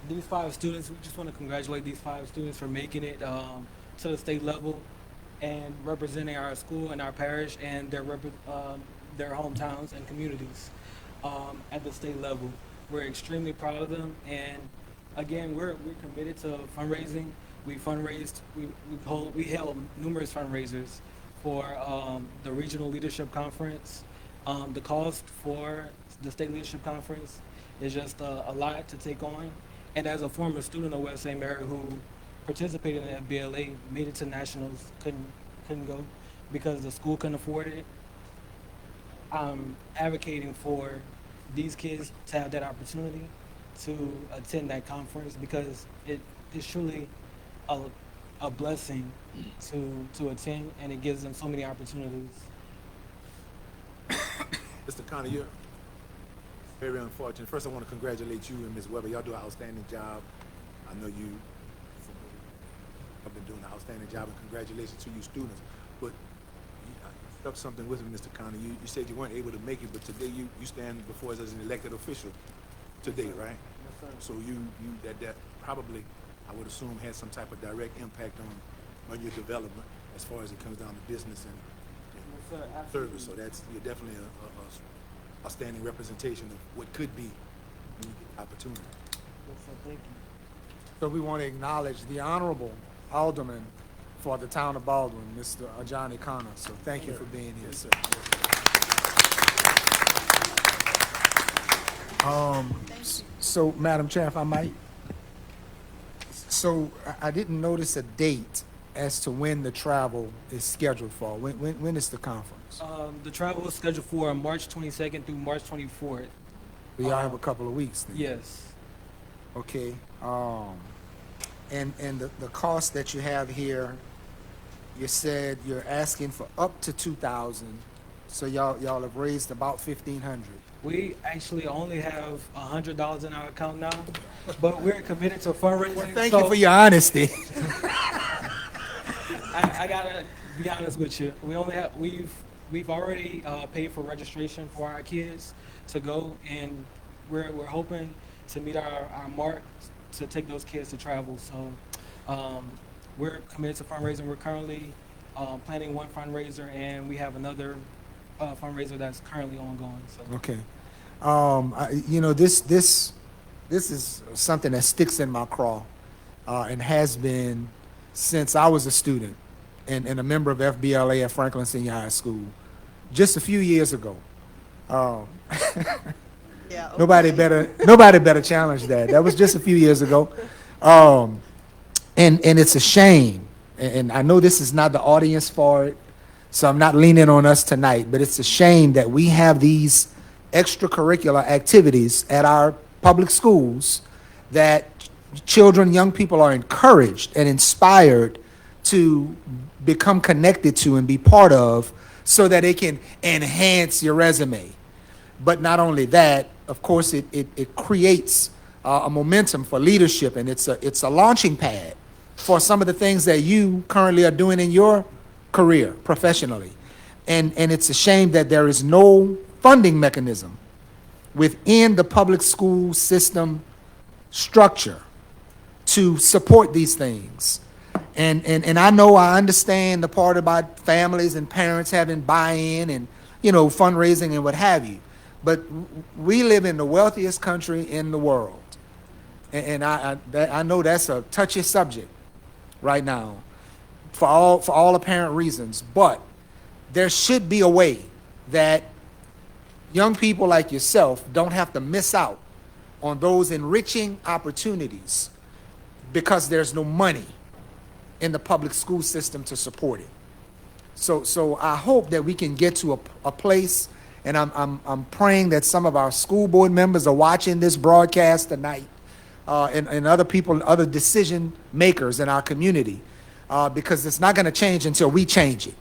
these 5 students, we just want to congratulate these 5 students for making it to the state level and representing our school and our parish and their hometowns and communities at the state level. We're extremely proud of them, and again, we're committed to fundraising. We fundraised, we held numerous fundraisers for the Regional Leadership Conference. The cost for the State Leadership Conference is just a lot to take on. And as a former student of West St. Mary who participated in the FBLA, made it to nationals, couldn't go because the school couldn't afford it. I'm advocating for these kids to have that opportunity to attend that conference because it is truly a blessing to attend, and it gives them so many opportunities. Mr. Connor, you're very unfortunate. First, I want to congratulate you and Ms. Weber. Y'all do an outstanding job. I know you have been doing an outstanding job, and congratulations to you students. But you struck something with me, Mr. Connor. You said you weren't able to make it, but today you stand before us as an elected official today, right? So that probably, I would assume, has some type of direct impact on your development as far as it comes down to business and service. So you're definitely a outstanding representation of what could be when you get the opportunity. Yes, sir. Thank you. So we want to acknowledge the Honorable Alderman for the town of Baldwin, Mr. Johnny Connor. So thank you for being here, sir. So, Madam Chair, if I might. So I didn't notice a date as to when the travel is scheduled for. When is the conference? The travel is scheduled for March 22nd through March 24th. We all have a couple of weeks then. Yes. Okay. And the cost that you have here, you said you're asking for up to 2,000. So y'all have raised about 1,500. We actually only have $100 in our account now, but we're committed to fundraising. Well, thank you for your honesty. I gotta be honest with you. We've already paid for registration for our kids to go, and we're hoping to meet our mark to take those kids to travel. So we're committed to fundraising. We're currently planning one fundraiser, and we have another fundraiser that's currently ongoing. So. Okay. This is something that sticks in my craw and has been since I was a student and a member of FBLA at Franklin Senior High School just a few years ago. Yeah, okay. Nobody better challenge that. That was just a few years ago. And it's a shame. And I know this is not the audience for it, so I'm not leaning on us tonight, but it's a shame that we have these extracurricular activities at our public schools that children, young people are encouraged and inspired to become connected to and be part of so that it can enhance your resume. But not only that, of course, it creates a momentum for leadership, and it's a launching pad for some of the things that you currently are doing in your career professionally. And it's a shame that there is no funding mechanism within the public school system structure to support these things. And I understand the part about families and parents having buy-in and, fundraising and what have you. But we live in the wealthiest country in the world. And I know that's a touchy subject right now. for all apparent reasons. But there should be a way that young people like yourself don't have to miss out on those enriching opportunities because there's no money in the public school system to support it. So I hope that we can get to a place, and I'm praying that some of our school board members are watching this broadcast tonight, and other people, other decision makers in our community, because it's not going to change until we change it.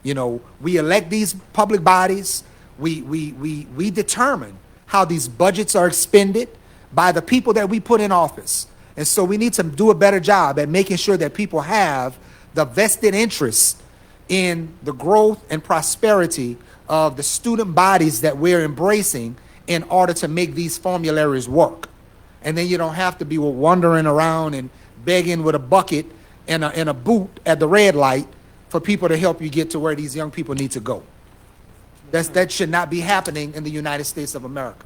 You know, we elect these public bodies. We determine how these budgets are expended by the people that we put in office. And so we need to do a better job at making sure that people have the vested interest in the growth and prosperity of the student bodies that we're embracing in order to make these formularies work. And then you don't have to be wandering around and begging with a bucket and a boot at the red light for people to help you get to where these young people need to go. That should not be happening in the United States of America.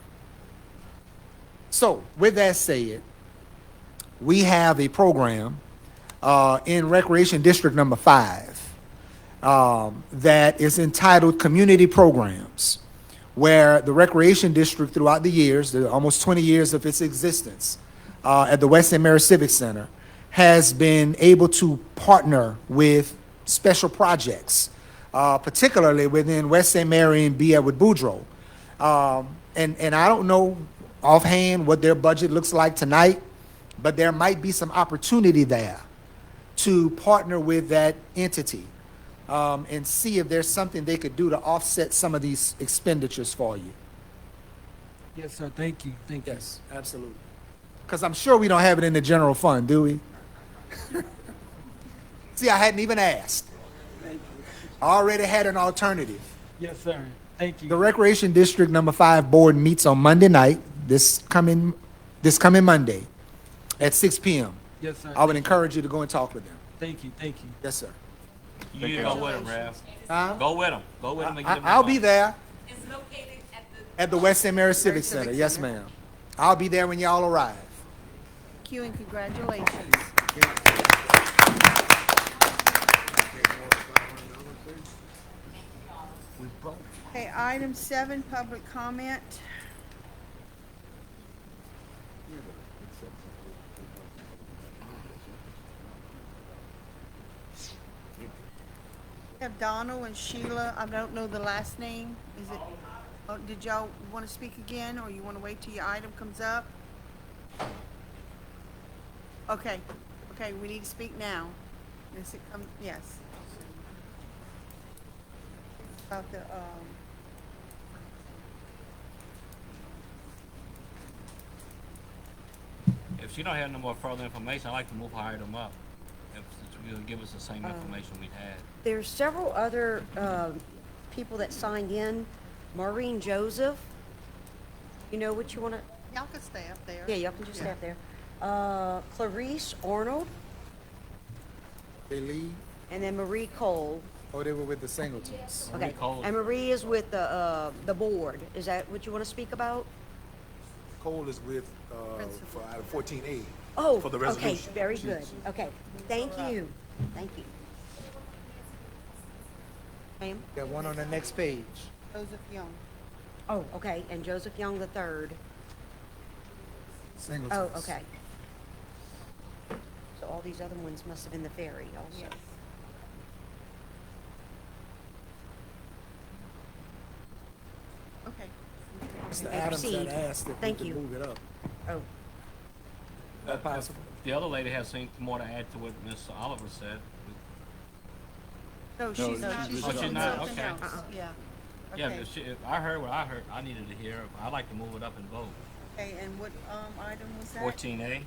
So, with that said, we have a program in Recreation District number 5 that is entitled Community Programs, where the Recreation District throughout the years, the almost 20 years of its existence at the West St. Mary Civic Center, has been able to partner with special projects, particularly within West St. Mary and B. Edward Boudreaux. And I don't know offhand what their budget looks like tonight, but there might be some opportunity there to partner with that entity and see if there's something they could do to offset some of these expenditures for you. Yes, sir. Thank you. Thank you. Yes, absolutely. Because I'm sure we don't have it in the general fund, do we? See, I hadn't even asked. I already had an alternative. Yes, sir. Thank you. The Recreation District number 5 board meets on Monday night, this coming Monday at 6 p.m. Yes, sir. I would encourage you to go and talk with them. Thank you. Thank you. Yes, sir. You need to go with him, Rev. Huh? Go with him. Go with him and get him. I'll be there It's located at the West St. Mary Civic Center. Yes, ma'am. I'll be there when y'all arrive. Thank you and congratulations. Okay, item 7, public comment. We have Donald and Sheila. I don't know the last name. Is it, oh, did y'all want to speak again, or you want to wait till your item comes up? Okay, okay, we need to speak now. Yes. About the, If she don't have no more further information, I'd like to move her item up. If she'll give us the same information we had. There's several other people that signed in. Maureen Joseph, you know what you want to? y'all can stay up there. Yeah, y'all can just stay up there. Clarice Arnold, They leave. and then Marie Cole. Oh, they were with the Singletons. Okay, Cole. and Marie is with the board. Is that what you want to speak about? Cole is with, for item 14A. Oh, For the okay, resolution. very good. Okay, thank you. Thank you. Ma'am? Got one on the next page. Joseph Young. Oh, okay, and Joseph Young the third. Singletons. Oh, okay. So all these other ones must have been the ferry also. Yes. Okay. Mr. May Adams proceed. had asked if we Thank could you. move it up. Oh, That possible? The other lady has something more to add to what Mr. Oliver said. No, she's not. Oh, she's doing not? something Okay. else. Yeah. Yeah, Okay. if I heard what I heard, I needed to hear. I'd like to move it up and vote. Okay, and what, item was that? 14A,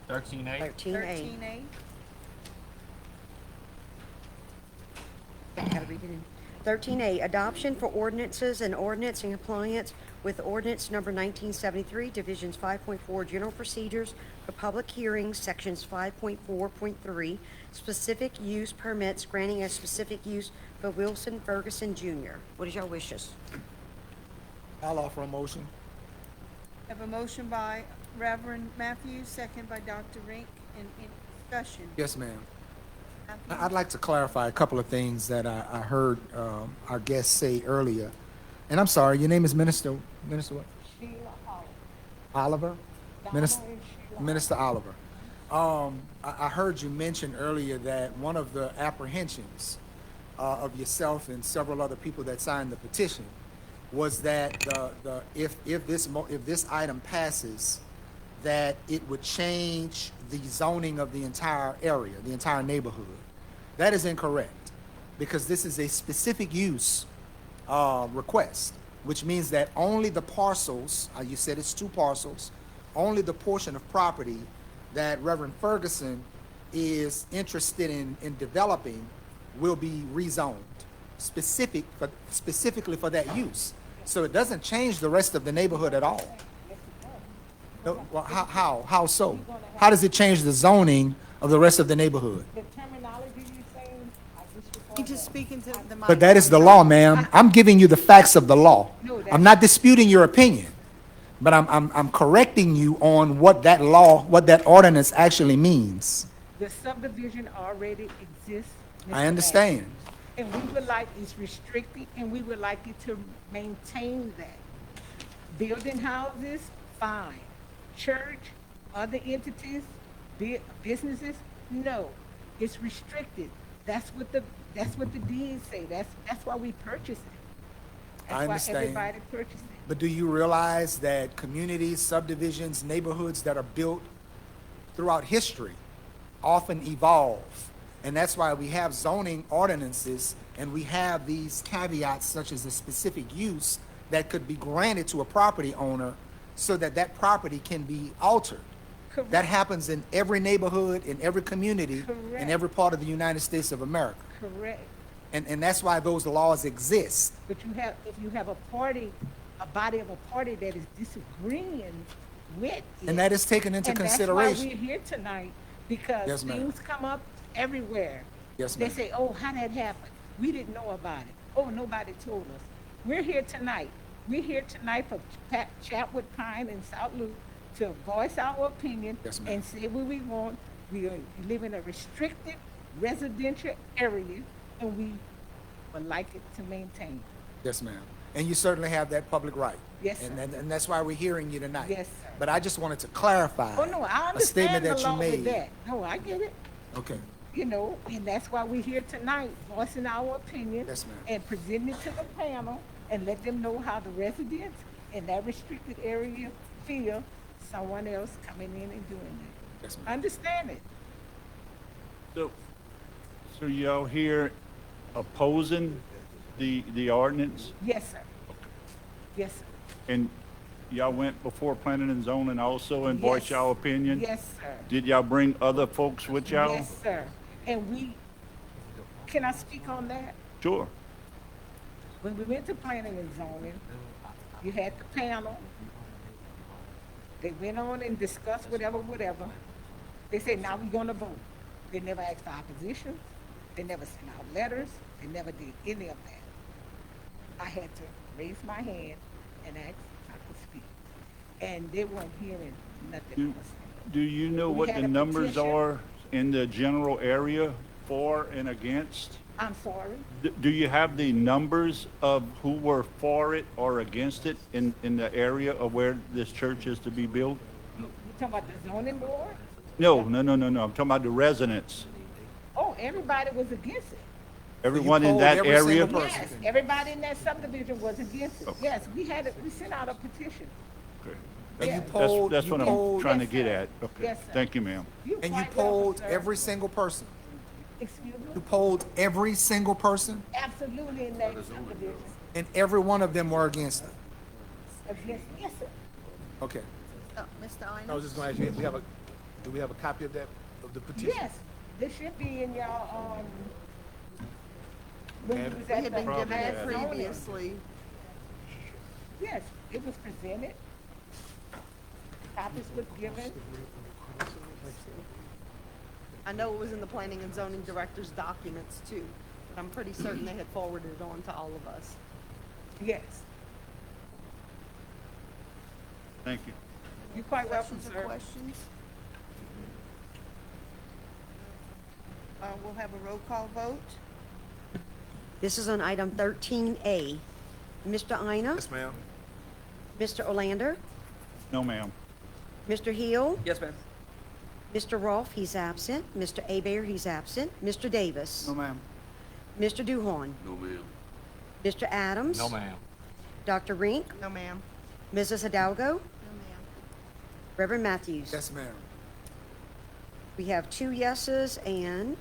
13A. 13A. 13A? I gotta read it in. 13A, adoption for ordinances and ordinance in compliance with ordinance number 1973, divisions 5.4, general procedures for public hearings, sections 5.4.3, specific use permits granting a specific use for Wilson Ferguson Jr. What is your wishes? I'll offer a motion. Have a motion by Reverend Matthews, second by Dr. Rink, and in discussion. Yes, ma'am. Matthew? I'd like to clarify a couple of things that I heard our guest say earlier. And I'm sorry, your name is Minister what? Sheila Holland. Oliver? Donna Minister, and Sheila. Minister Oliver. I heard you mention earlier that one of the apprehensions of yourself and several other people that signed the petition was that if this item passes, that it would change the zoning of the entire area, the entire neighborhood. That is incorrect, because this is a specific use request, which means that only the parcels, you said it's 2 parcels, only the portion of property that Reverend Ferguson is interested in developing will be rezoned specifically for that use. So it doesn't change the rest of the neighborhood at all. No, well, how so? How does it change the zoning of the rest of the neighborhood? The terminology you're saying, I disregard You just that. speaking to the mic. But that is the law, ma'am. I'm giving you the facts of the law. I'm not disputing your opinion, but I'm correcting you on what that law, what that ordinance actually means. The subdivision already exists. I Mr. understand. Matthews. And we would like, it's restricted, and we would like you to maintain that. Building houses, fine. Church, other entities, businesses, no. It's restricted. That's what the deeds say. That's why we purchase it. I That's why understand. everybody purchases it. But do you realize that communities, subdivisions, neighborhoods that are built throughout history often evolve? And that's why we have zoning ordinances, and we have these caveats such as a specific use that could be granted to a property owner so that that property can be altered. Correct. That happens in every neighborhood, in every community, Correct. in every part of the United States of America. Correct. And that's why those laws exist. But if you have a body of a party that is disagreeing with it. And that is taken into consideration. That's why we're here tonight, because Yes, ma'am. things come up everywhere. Yes, They ma'am. say, oh, how that happened? We didn't know about it. Oh, nobody told us. We're here tonight. We're here tonight for Chatwood Pine and South Loop to voice our opinion Yes, ma'am. and say what we want. We live in a restricted residential area, and we would like it to maintain. Yes, ma'am. And you certainly have that public right. Yes, sir. And that's why we're hearing you tonight. Yes, sir. But I just wanted to clarify Oh, no, I a statement understand the that you law with made. that. No, I get it. Okay. You know, and that's why we're here tonight, voicing our opinion. Yes, ma'am. And presenting it to the panel and let them know how the residents in that restricted area feel someone else coming in and doing that. Yes, ma'am. Understand it. So y'all here opposing the ordinance? Yes, sir. Yes, sir. And y'all went before planning and zoning also and voiced Yes. y'all opinion? Yes, sir. Did y'all bring other folks with y'all? Yes, sir. And can I speak on that? Sure. When we went to planning and zoning, you had the panel. They went on and discussed whatever. They said, now we're gonna vote. They never asked the opposition. They never sent out letters. They never did any of that. I had to raise my hand and ask if I could speak. And they weren't hearing nothing I was saying. Do you know We what had the a numbers petition. are in the general area for and against? I'm sorry. Do you have the numbers of who were for it or against it in the area of where this church is to be built? You talking about the zoning board? No. I'm talking about the residents. Oh, everybody was against it. Everyone in polled that every area? single person. Yes, everybody in that subdivision was against it. Yes, we sent out a petition. Okay. And Yeah. you polled, That's you what I'm polled, trying to Yes, get sir. at. Okay. Yes, sir. Thank you, ma'am. and you quite welcome, polled sir. every single person. Excuse me? You polled every single person, Absolutely in that subdivision. and every one of them were against it. Yes, sir. Okay. Mr. I was Ines? just going to ask you, do we have a copy of the petition? Yes, this should be in your, when you was We at had the been given last it zoning. previously. Yes, it was presented. Copies was given. I know it was in the planning and zoning director's documents too, but I'm pretty certain they had forwarded it on to all of us. Yes, Thank you. you're quite welcome, Questions sir. or questions? We'll have a roll call vote. This is on item 13A. Mr. Ina? Yes, ma'am. Mr. Olander? No, ma'am. Mr. Hill? Yes, ma'am. Mr. Rolfe, he's absent. Mr. Hebert, he's absent. Mr. Davis? No, ma'am. Mr. Duhon? No, ma'am. Mr. Adams? No, ma'am. Dr. Rink? No, ma'am. Mrs. Hidalgo? No, ma'am. Reverend Matthews? Yes, ma'am. We have 2 yeses and,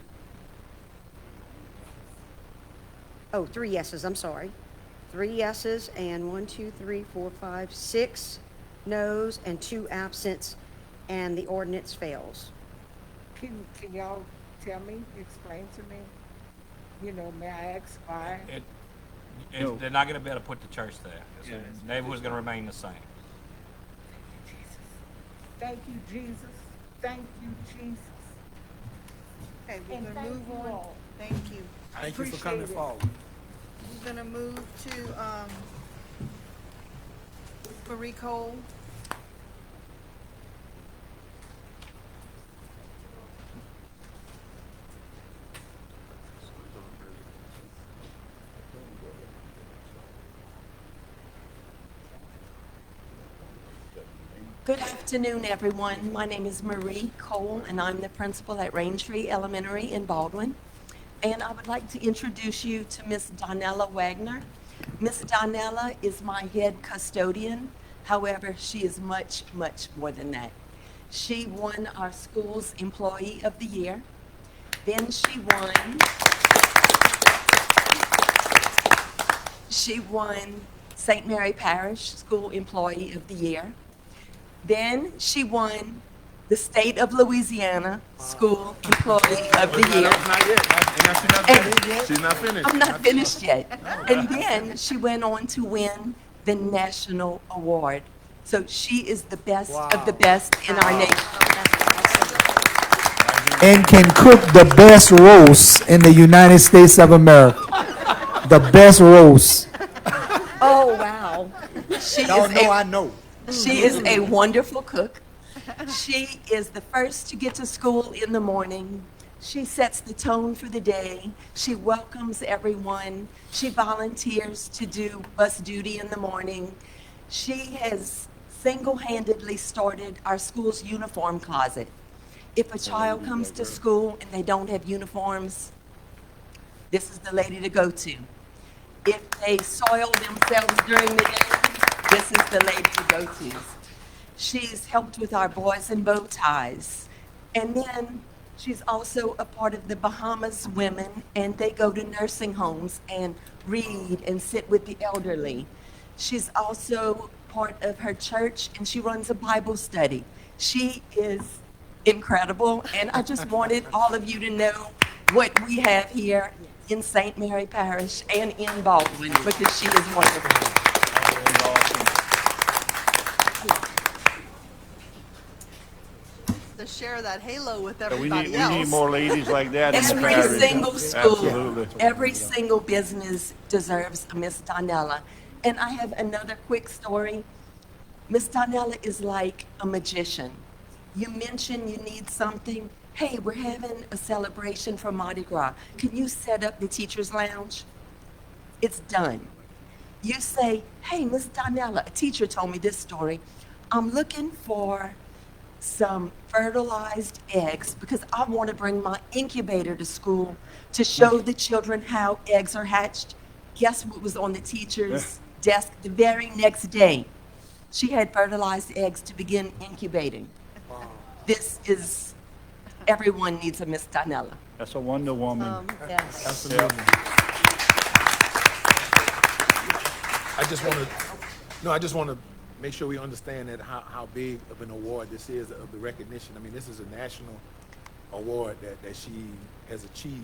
3 yeses, I'm sorry. 3 yeses and 1, 2, 3, 4, 5, 6 noes and 2 absents, and the ordinance fails. Can y'all tell me, explain to me? You know, may I ask why? No. They're not gonna be able to put the church there. The neighborhood's gonna remain the same. Thank you, Jesus. Thank you, Jesus. Okay, we're And gonna thank move you on. all. Thank you. Thank you for coming Appreciate it. forward. We're gonna move to, Marie Cole. Good afternoon, everyone. My name is Marie Cole, and I'm the principal at Raintree Elementary in Baldwin. And I would like to introduce you to Miss Donella Wagner. Miss Donella is my head custodian. However, she is much, much more than that. She won our school's Employee of the Year. Then she won St. Mary Parish School Employee of the Year. Then she won the State of Louisiana School Employee of the Year. Not yet. She's not finished. I'm not finished yet. And then she went on to win the national award. So she is the best of the best in our nation. And can cook the best roast in the United States of America. The best roast. Oh, wow. I know. She is a wonderful cook. She is the first to get to school in the morning. She sets the tone for the day. She welcomes everyone. She volunteers to do bus duty in the morning. She has single-handedly started our school's uniform closet. If a child comes to school and they don't have uniforms, this is the lady to go to. If they soil themselves during the day, this is the lady to go to. She's helped with our boys in bow ties. And then she's also a part of the Bahamas Women, and they go to nursing homes and read and sit with the elderly. She's also part of her church, and she runs a Bible study. She is incredible, and I just wanted all of you to know what we have here in St. Mary Parish and in Baldwin, because she is wonderful. To share that halo with We everybody else. need more ladies like that in the Every parish. single school, Absolutely. every single business deserves a Miss Donella. And I have another quick story. Miss Donella is like a magician. You mention you need something. Hey, we're having a celebration for Mardi Gras. Can you set up the teacher's lounge? It's done. You say, hey, Miss Donella, a teacher told me this story. I'm looking for some fertilized eggs because I want to bring my incubator to school to show the children how eggs are hatched. Guess what was on the teacher's desk the very next day? She had fertilized eggs to begin incubating. This is, everyone needs a Miss Donella. That's a Wonder Woman. Yes. Absolutely. I just want to make sure we understand that how big of an award this is, of the recognition. I mean, this is a national award that she has achieved.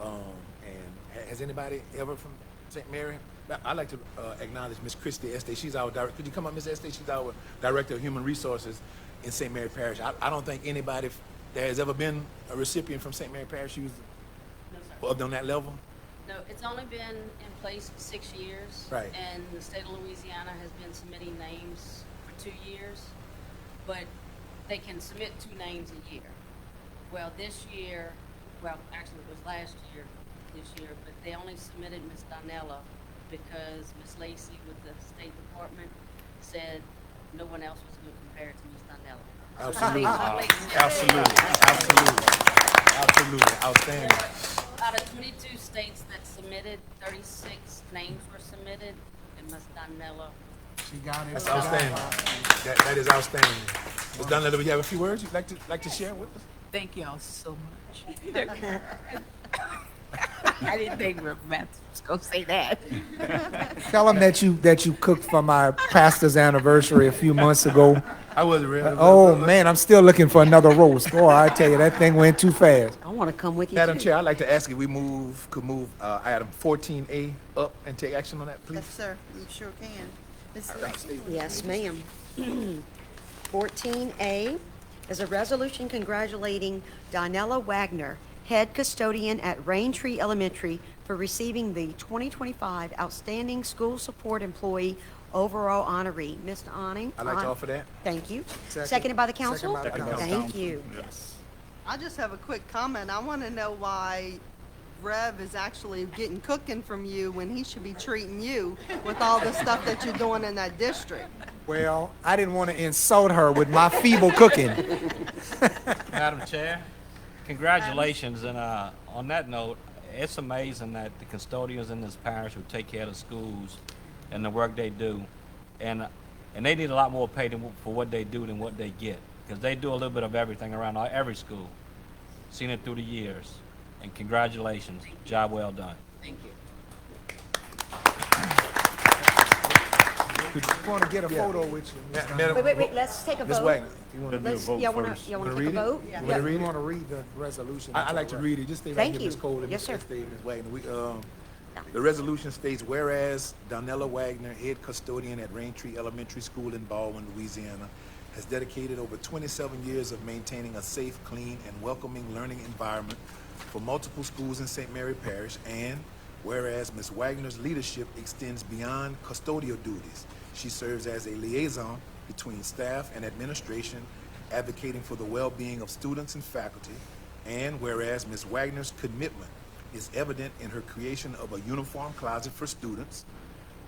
And has anybody ever from St. Mary? I'd like to acknowledge Miss Christy Estes. She's our director. Could you come up, Miss Estes? She's our director of human resources in St. Mary Parish. I don't think anybody there has ever been a recipient from St. Mary Parish who's on that level. No, it's only been in place for 6 years. Right. And the state of Louisiana has been submitting names for 2 years, but they can submit 2 names a year. Well, this year, well, actually it was last year, this year, but they only submitted Ms. Donella because Ms. Lacy with the State Department said no one else was good compared to Ms. Donella. Absolutely. Absolutely. Absolutely. Outstanding. Out of 22 states that submitted, 36 names were submitted, and Ms. Donella. She got it. That's outstanding. That is outstanding. Ms. Donella, do you have a few words you'd like to share with us? Thank y'all so much. I didn't think Matt was gonna say that. Tell them that you cooked for my pastor's anniversary a few months ago. I wasn't really. Oh man, I'm still looking for another roast. Boy, I tell you, that thing went too fast. I want to come with you Madam too. Chair, I'd like to ask if we could move item 14A up and take action on that, please. Yes, sir, you sure can. Ms. Lacy? Yes, ma'am. 14A is a resolution congratulating Donella Wagner, head custodian at Raintree Elementary, for receiving the 2025 Outstanding School Support Employee Overall Honoree. Mr. Awning? I'd like to offer that. Thank you. Second. Seconded by the council? Second by the council. Thank you. Yes. I just have a quick comment. I want to know why Rev is actually getting cooking from you when he should be treating you with all the stuff that you're doing in that district. Well, I didn't want to insult her with my feeble cooking. Madam Chair, congratulations, and on that note, it's amazing that the custodians in this parish who take care of the schools and the work they do, and they need a lot more pay for what they do than what they get, because they do a little bit of everything around every school. Seen it through the years, and congratulations, job well done. Thank you. You want to get a photo with you? Wait, let's take a Ms. vote. Wagner, you want to Let's, vote y'all want first. to take a read it? vote? You wanna read You it? want to read the resolution? I like to read it. Just stay right Thank here, you. Ms. Cole. and Yes, sir. Stay, Ms. Wagner. The resolution states, whereas Donella Wagner, head custodian at Raintree Elementary School in Baldwin, Louisiana, has dedicated over 27 years of maintaining a safe, clean, and welcoming learning environment for multiple schools in St. Mary Parish, and whereas Ms. Wagner's leadership extends beyond custodial duties, she serves as a liaison between staff and administration, advocating for the well-being of students and faculty, and whereas Ms. Wagner's commitment is evident in her creation of a uniform closet for students,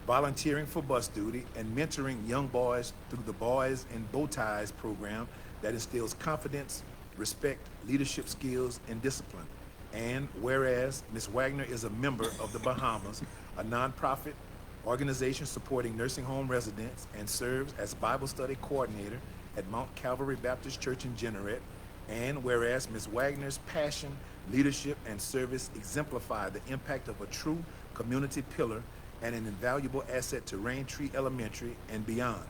volunteering for bus duty, and mentoring young boys through the Boys in Bow Ties program that instills confidence, respect, leadership skills, and discipline. And whereas Ms. Wagner is a member of the Bahamas, a nonprofit organization supporting nursing home residents, and serves as Bible study coordinator at Mount Calvary Baptist Church in Jeanerette. And whereas Ms. Wagner's passion, leadership, and service exemplify the impact of a true community pillar and an invaluable asset to Raintree Elementary and beyond.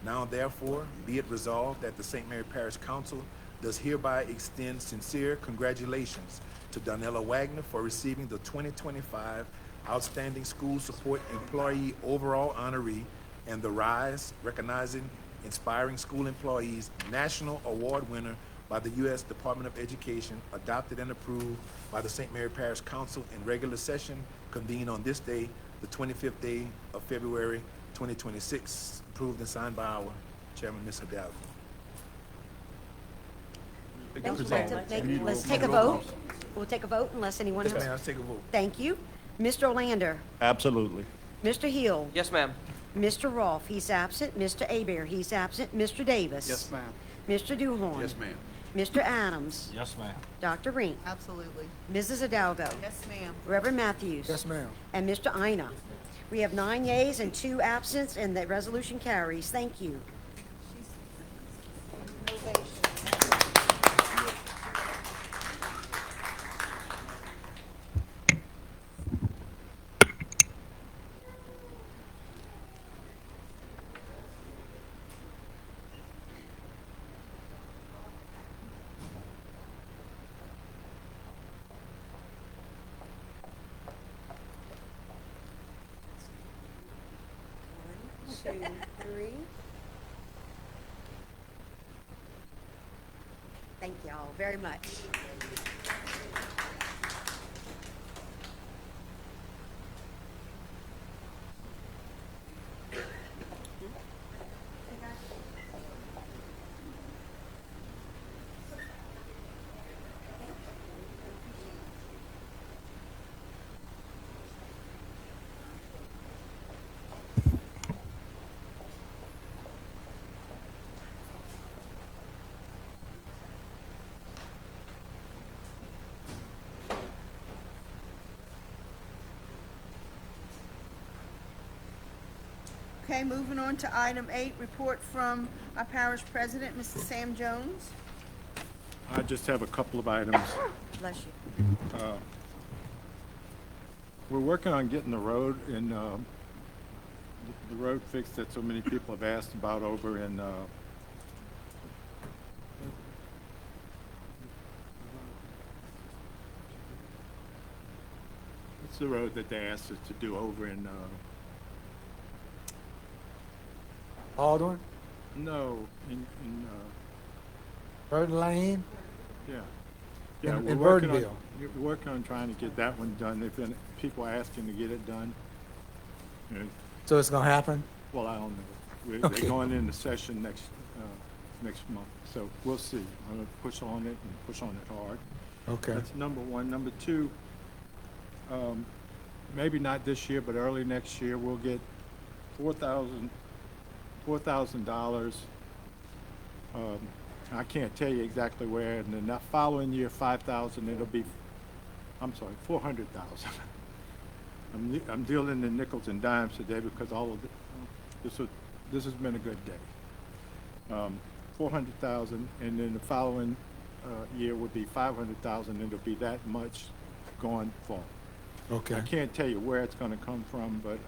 Now therefore, be it resolved that the St. Mary Parish Council does hereby extend sincere congratulations to Donella Wagner for receiving the 2025 Outstanding School Support Employee Overall Honoree and the RISE, recognizing inspiring school employees, national award winner by the U.S. Department of Education, adopted and approved by the St. Mary Parish Council in regular session, convened on this day, the 25th day of February 2026, approved and signed by our Chairman, Ms. Hidalgo. Let's take a vote. We'll take a vote unless anyone Yes, else. ma'am, let's take a vote. Thank you. Mr. Olander? Absolutely. Mr. Hill? Yes, ma'am. Mr. Rolfe, he's absent. Mr. Hebert, he's absent. Mr. Davis? Yes, ma'am. Mr. Duhorn? Yes, ma'am. Mr. Adams? Yes, ma'am. Dr. Rink? Absolutely. Mrs. Hidalgo? Yes, ma'am. Reverend Matthews? Yes, ma'am. And Mr. Ina. We have 9 yeas and 2 absents, and the resolution carries. Thank you. One, 2, 3. Thank you all very much. Okay, moving on to item 8, report from our parish president, Mr. Sam Jones. I just have a couple of items. Bless you. We're working on getting the road and the road fixed that so many people have asked about over in it's the road that they asked us to do over in Baldwin, no in Burton Lane, yeah in we're working Burtonville. we're working on trying to get that one done. There've been people asking to get it done. And, So it's gonna happen? well, I don't know. Okay. They're going into session next month, so we'll see. I'm gonna push on it and push on it hard. Okay. That's number one. Number two, maybe not this year, but early next year, we'll get $4,000. I can't tell you exactly where, and then that following year, 5,000. It'll be, I'm sorry, 400,000. I'm dealing in nickels and dimes today because all of this has been a good day. 400,000, and then the following year would be 500,000. It'll be that much going forward. Okay. I can't tell you where it's going to come from, but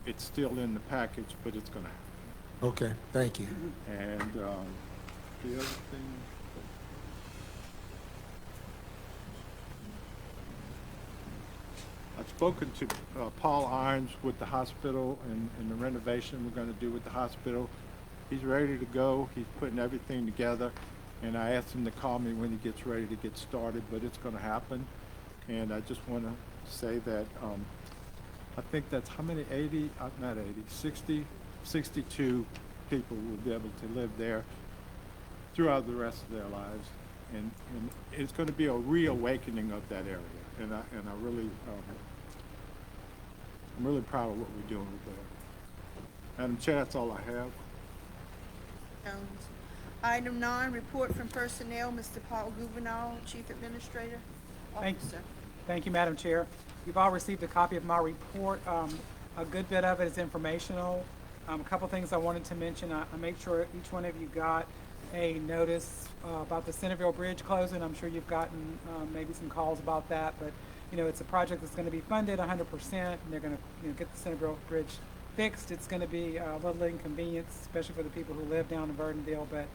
it's still in the package, but it's going to happen. Okay, thank you. And the other thing, I've spoken to Paul Irons with the hospital and the renovation we're going to do with the hospital. He's ready to go. He's putting everything together, and I asked him to call me when he gets ready to get started, but it's going to happen. And I just want to say that I think that's how many, 80, not 80, 60, 62 people will be able to live there throughout the rest of their lives. And it's going to be a reawakening of that area. And I really, I'm really proud of what we're doing with that. Madam Chair, that's all I have. Jones. Item 9, report from personnel, Mr. Paul Gouvernail, Chief Administrator Officer. Thank you, Madam Chair. You've all received a copy of my report. A good bit of it is informational. A couple things I wanted to mention. I made sure each one of you got a notice about the Centerville Bridge closing. I'm sure you've gotten maybe some calls about that, but you know, it's a project that's going to be funded 100%, and they're going to get the Centerville Bridge fixed. It's going to be a little inconvenience, especially for the people who live down in Verdonville, but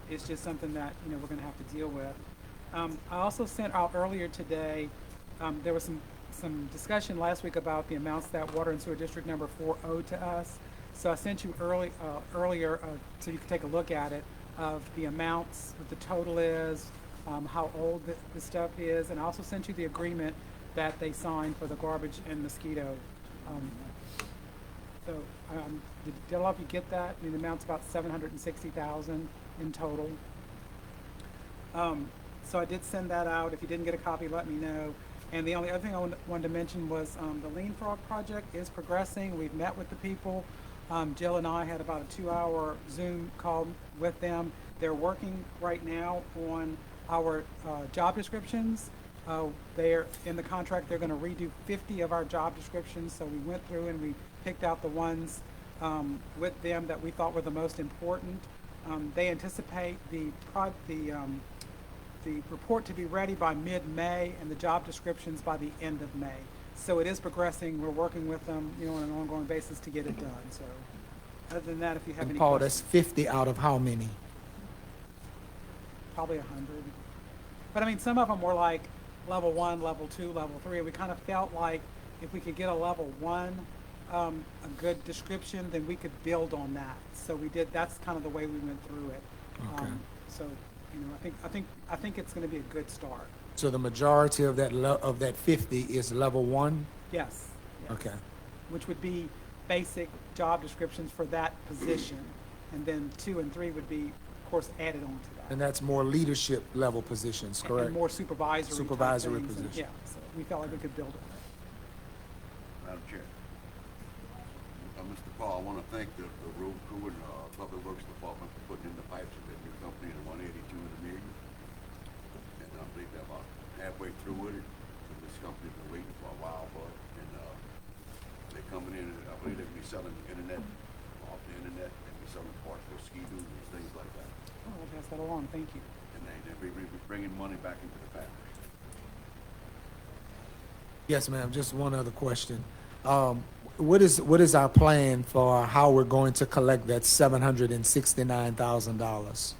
it's just something that we're going to have to deal with. I also sent out earlier today. There was some discussion last week about the amounts that Water and Sewer District Number 4 owed to us. So I sent you earlier so you could take a look at it, of the amounts, what the total is, how old the stuff is, and I also sent you the agreement that they signed for the garbage and mosquito. Did all of you get that? I mean, the amount's about $760,000 in total. So I did send that out. If you didn't get a copy, let me know. And the only other thing I wanted to mention was the Lean Frog project is progressing. We've met with the people. Jill and I had about a 2-hour Zoom call with them. They're working right now on our job descriptions. They're in the contract. They're going to redo 50 of our job descriptions. So we went through and we picked out the ones with them that we thought were the most important. They anticipate the report to be ready by mid-May and the job descriptions by the end of May. So it is progressing. We're working with them, on an ongoing basis to get it done. So other than that, if you have And any Paul, questions. that's 50 out of how many? Probably 100. But I mean, some of them were like level 1, level 2, level 3. We kind of felt like if we could get a level 1, a good description, then we could build on that. So we did. That's kind of the way we went through it. Okay. So I think it's going to be a good start. So the majority of that 50 is level 1? Yes. Okay. Which would be basic job descriptions for that position, and then 2 and 3 would be, of course, added on to that. And that's more leadership level positions, correct? And more supervisory. type Supervisory things, and- positions. Yeah. So we felt like we could build on it. Madam Chair. Mr. Paul, I want to thank the road crew and Public Works Department for putting in the pipes of that new company, the 182 in the million. And I believe they're about halfway through with it. So this company's been waiting for a while for it. And they're coming in, and I believe they'll be selling internet, off the internet, and we're selling parts for ski-doos and things like that. Oh, I'll pass that along, thank you. And they're bringing money back into the parish. Yes, ma'am, just one other question. What is our plan for how we're going to collect that $769,000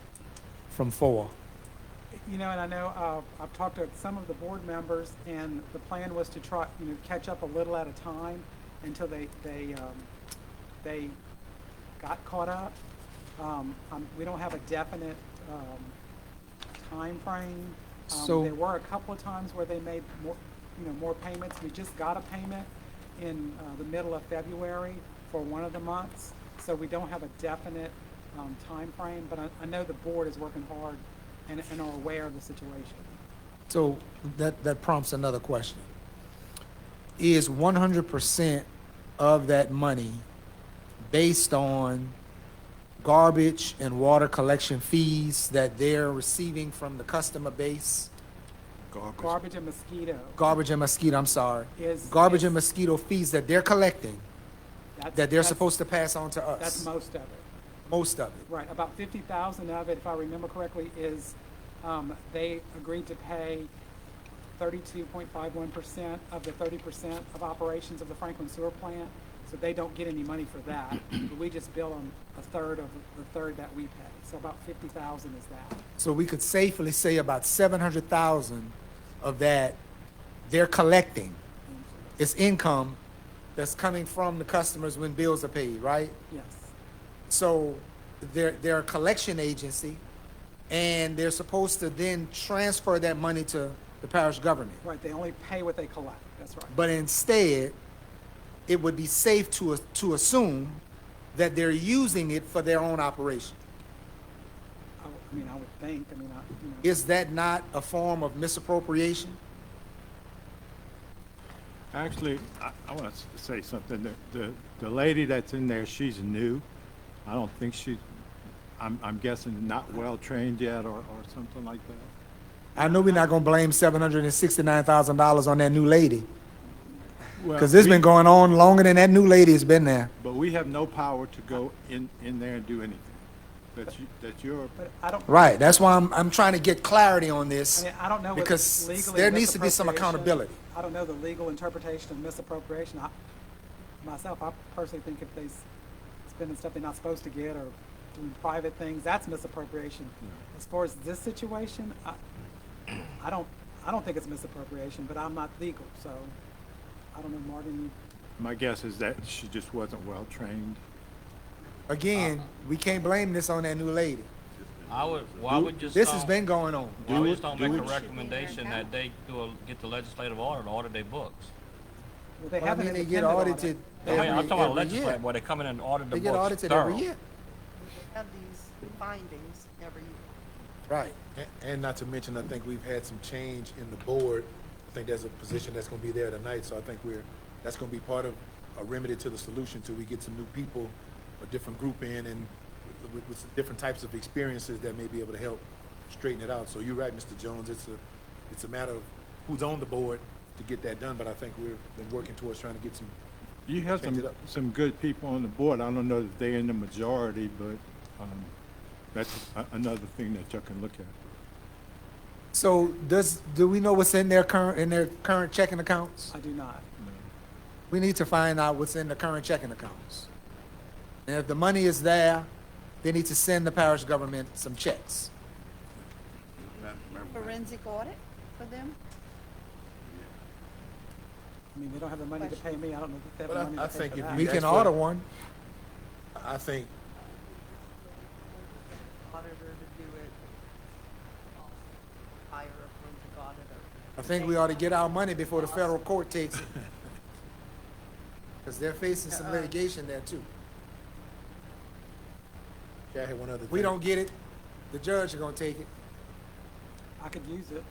from FOA? You know, and I know I've talked to some of the board members, and the plan was to try, catch up a little at a time until they got caught up. We don't have a definite time frame. So- There were a couple of times where they made more payments. We just got a payment in the middle of February for one of the months, so we don't have a definite time frame. But I know the board is working hard and are aware of the situation. So that prompts another question. Is 100% of that money based on garbage and water collection fees that they're receiving from the customer base? Garbage and mosquito. Garbage and mosquito, I'm sorry. Is- Garbage is- and mosquito fees that they're collecting, that they're that's- supposed to pass on to us. That's most of it. Most of it. Right, about 50,000 of it, if I remember correctly, is, they agreed to pay 32.51% of the 30% of operations of the Franklin Sewer Plant, so they don't get any money for that. But we just bill them a third of the third that we pay, so about 50,000 is that. So we could safely say about 700,000 of that they're collecting. It's income that's coming from the customers when bills are paid, right? Yes. So they're a collection agency, and they're supposed to then transfer that money to the parish government. Right, they only pay what they collect, that's right. But instead, it would be safe to assume that they're using it for their own operation. I would think, Is that not a form of misappropriation? Actually, I want to say something. The lady that's in there, she's new. I don't think I'm guessing not well-trained yet or something like that. I know we're not gonna blame $769,000 on that new lady, Well, because this we- been going on longer than that new lady has been there. But we have no power to go in there and do anything. That's your. But I don't. Right, that's why I'm trying to get clarity on this, I don't know what because legally there needs to be some misappropriation- accountability. I don't know the legal interpretation of misappropriation. I personally think if they spending stuff they're not supposed to get or doing private things, that's misappropriation. As far as this situation, I don't think it's misappropriation, but I'm not legal, so I don't know, Martin. My guess is that she just wasn't well-trained. Again, we can't blame this on that new lady. I would just. This has been going on. Why we just don't make a recommendation that they get the legislative order to audit their books? Well, they Well, have I an mean, they get independent audited audit. I'm talking about every legislative, year. where they come in and audit the They books get audited thorough. every year. Have these findings every year. Right. And not to mention, I think we've had some change in the board. I think there's a position that's gonna be there tonight, so I think that's gonna be part of a remedy to the solution till we get some new people, a different group in, and with some different types of experiences that may be able to help straighten it out. So you're right, Mr. Jones, it's a matter of who's on the board to get that done, but I think we've been working towards trying to get some. You have change it up. some good people on the board. I don't know that they're in the majority, but that's another thing that you can look at. So do we know what's in their current checking accounts? I do not. We need to find out what's in the current checking accounts. And if the money is there, they need to send the parish government some checks. Forensic audit for them? They don't have the money to pay me. I don't know if they have But the money I to pay think for if that. We That's can what- order one. I think Auditor to do it. Hire a forensic auditor. I think we ought to get our money before the federal court takes it. Because they're facing some litigation there too. Yeah, I had one other thing. We don't get it, the judge is gonna take it. I could use it.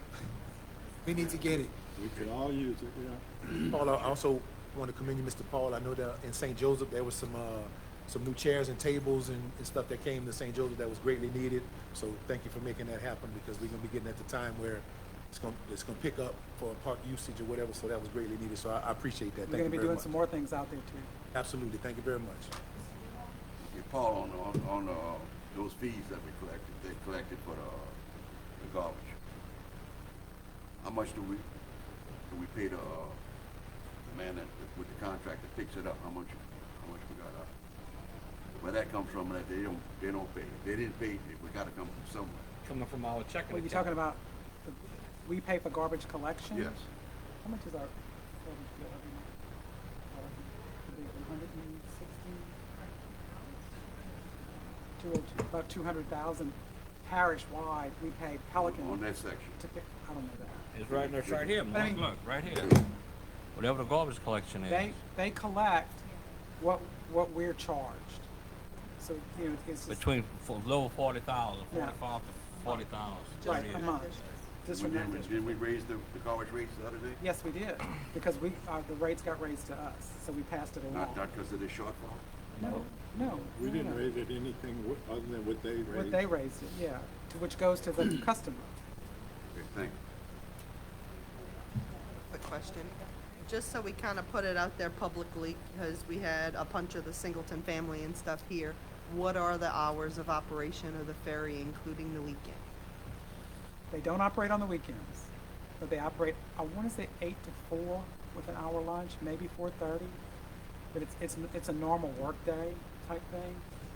We need to get it. We could all use it, yeah. Paul, I also want to commend you, Mr. Paul. I know that in St. Joseph, there was some new chairs and tables and stuff that came to St. Joseph that was greatly needed. So thank you for making that happen, because we're going to be getting at the time where it's gonna pick up for park usage or whatever, so that was greatly needed, so I appreciate that. We're Thank gonna you be very doing much. some more things out there too. Absolutely, thank you very much. Hey, Paul, on those fees that we collected, they collected for the garbage. How much do we pay the man that, with the contract that picks it up? How much we got up? Where that comes from, that they don't pay. If they didn't pay, we gotta come from somewhere. Coming from our checking What are you account. talking about? We pay for garbage collection? Yes. How much is our garbage bill every month? Could be 160? About 200,000 parish-wide, we pay Pelican. On that section. I don't know that. It's right there, right here, But I Mark, mean- look, right here. Whatever the garbage collection is. They collect what we're charged. So, you know, it's just. Between low 40,000, Yeah. 45 to 40,000. Right, a month. Just from that district. Didn't we raise the garbage rates the other day? Yes, we did, because the rates got raised to us, so we passed it along. Not because of the shortfall? No. We no, didn't no. raise it anything other than what they raised. What they raised it, yeah, which goes to the customer. Okay, thank you. Quick question. Just so we kind of put it out there publicly, because we had a bunch of the Singleton family and stuff here, what are the hours of operation of the ferry, including the weekend? They don't operate on the weekends, but they operate, I want to say 8 to 4 with an hour lunch, maybe 4:30. But it's a normal workday type thing.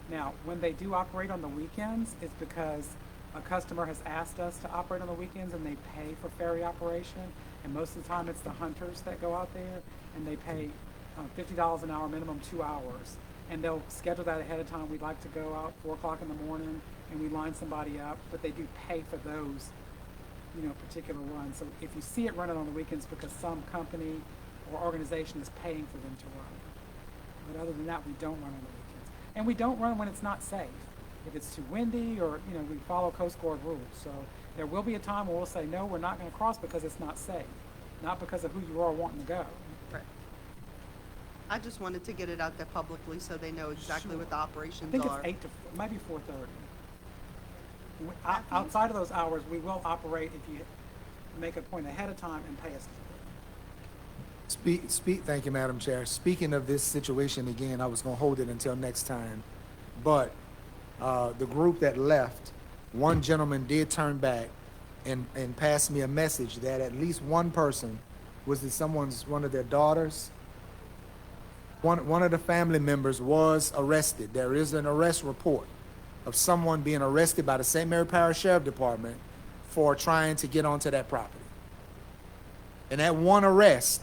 Now, when they do operate on the weekends, it's because a customer has asked us to operate on the weekends and they pay for ferry operation. And most of the time, it's the hunters that go out there and they pay $50 an hour, minimum 2 hours. And they'll schedule that ahead of time. We'd like to go out 4 o'clock in the morning and we line somebody up, but they do pay for those, particular runs. So if you see it running on the weekends, because some company or organization is paying for them to run. But other than that, we don't run on the weekends. And we don't run when it's not safe. If it's too windy or, we follow Coast Guard rules. So there will be a time where we'll say, no, we're not going to cross because it's not safe. Not because of who you are wanting to go. Right. I just wanted to get it out there publicly so they know exactly what the operations I think are. it's 8 to, maybe 4:30. Outside of those hours, we will operate if you make a point ahead of time and pay us. Thank you, Madam Chair. Speaking of this situation again, I was gonna hold it until next time, but, the group that left, one gentleman did turn back and pass me a message that at least one person, was it one of their daughters? One of the family members was arrested. There is an arrest report of someone being arrested by the St. Mary Parish Sheriff Department for trying to get onto that property. And that one arrest,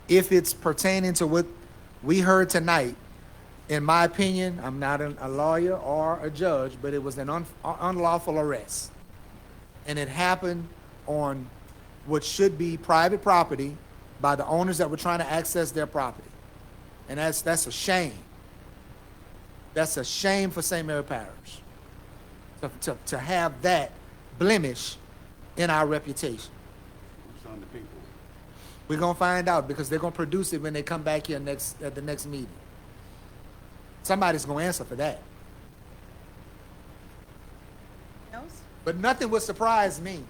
if it's pertaining to what we heard tonight, in my opinion, I'm not a lawyer or a judge, but it was an unlawful arrest. And it happened on what should be private property by the owners that were trying to access their property. And that's a shame. That's a shame for St. Mary Parish to have that blemish in our reputation. Who's on the people? We're gonna find out because they're gonna produce it when they come back here at the next meeting. Somebody's gonna answer for that. Else? But nothing would surprise me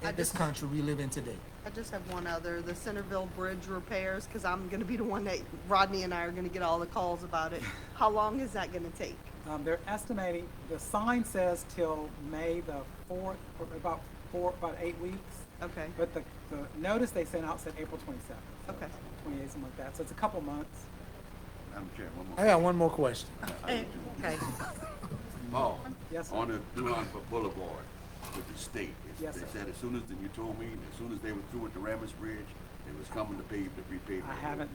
in this country we live in today. I just have one other, the Centerville Bridge repairs, because I'm going to be the one that Rodney and I are going to get all the calls about it. How long is that going to take? They're estimating, the sign says till May the 4th, or about 8 weeks. Okay. But the notice they sent out said April 27th. Okay. 28th, something like that. So it's a couple months. Madam Chair, one more. I got one more question. Okay. Paul, Yes, sir. on the Duran Boulevard with the state, Yes, they sir. said you told me, as soon as they were through with the Rammus Bridge, they was coming to repave. I haven't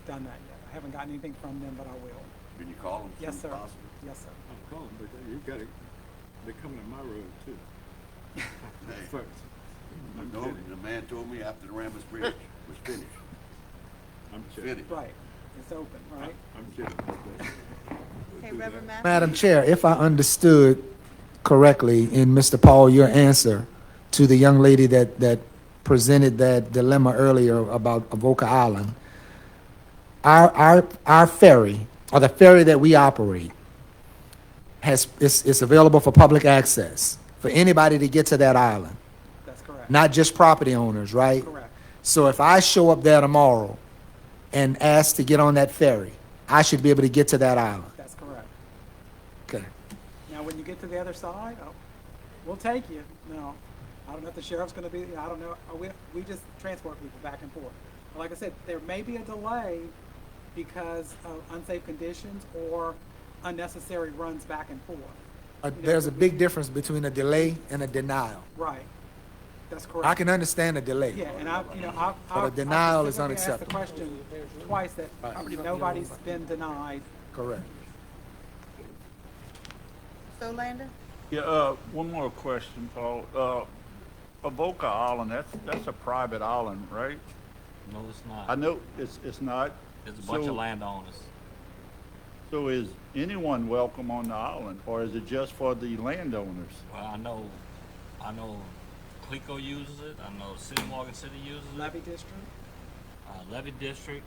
done that yet. I haven't got anything from them, but I will. Can you call them as Yes, soon sir. as possible? Yes, sir. I'm calling, but they're coming to my road too. Hey, First. I'm no, kidding. the man told me after the Rammus Bridge was finished. I'm kidding. Finished. Right. It's open, right? I'm kidding. Okay, Reverend Matthews? Madam Chair, if I understood correctly in Mr. Paul, your answer to the young lady that presented that dilemma earlier about Avoca Island, our ferry, or the ferry that we operate, is available for public access for anybody to get to that island. That's correct. Correct. not just property owners, right? Correct. So if I show up there tomorrow and ask to get on that ferry, I should be able to get to that island. That's correct. Okay. Now, when you get to the other side, we'll take you. No, I don't know if the sheriff's gonna be, I don't know. We just transport people back and forth. But like I said, there may be a delay because of unsafe conditions or unnecessary runs back and forth. There's a big difference between a delay and a denial. Right. That's correct. I can understand a delay. Yeah, and But a denial is I've unacceptable. asked the question twice that nobody's been denied. Correct. So, Landa? Yeah, one more question, Paul. Avoca Island, that's a private island, right? No, it's not. I know it's not. There's a bunch So- of landowners. So is anyone welcome on the island, or is it just for the landowners? Well, I know Clico uses it. I know City Morgan City uses it. Levy District? Levy District.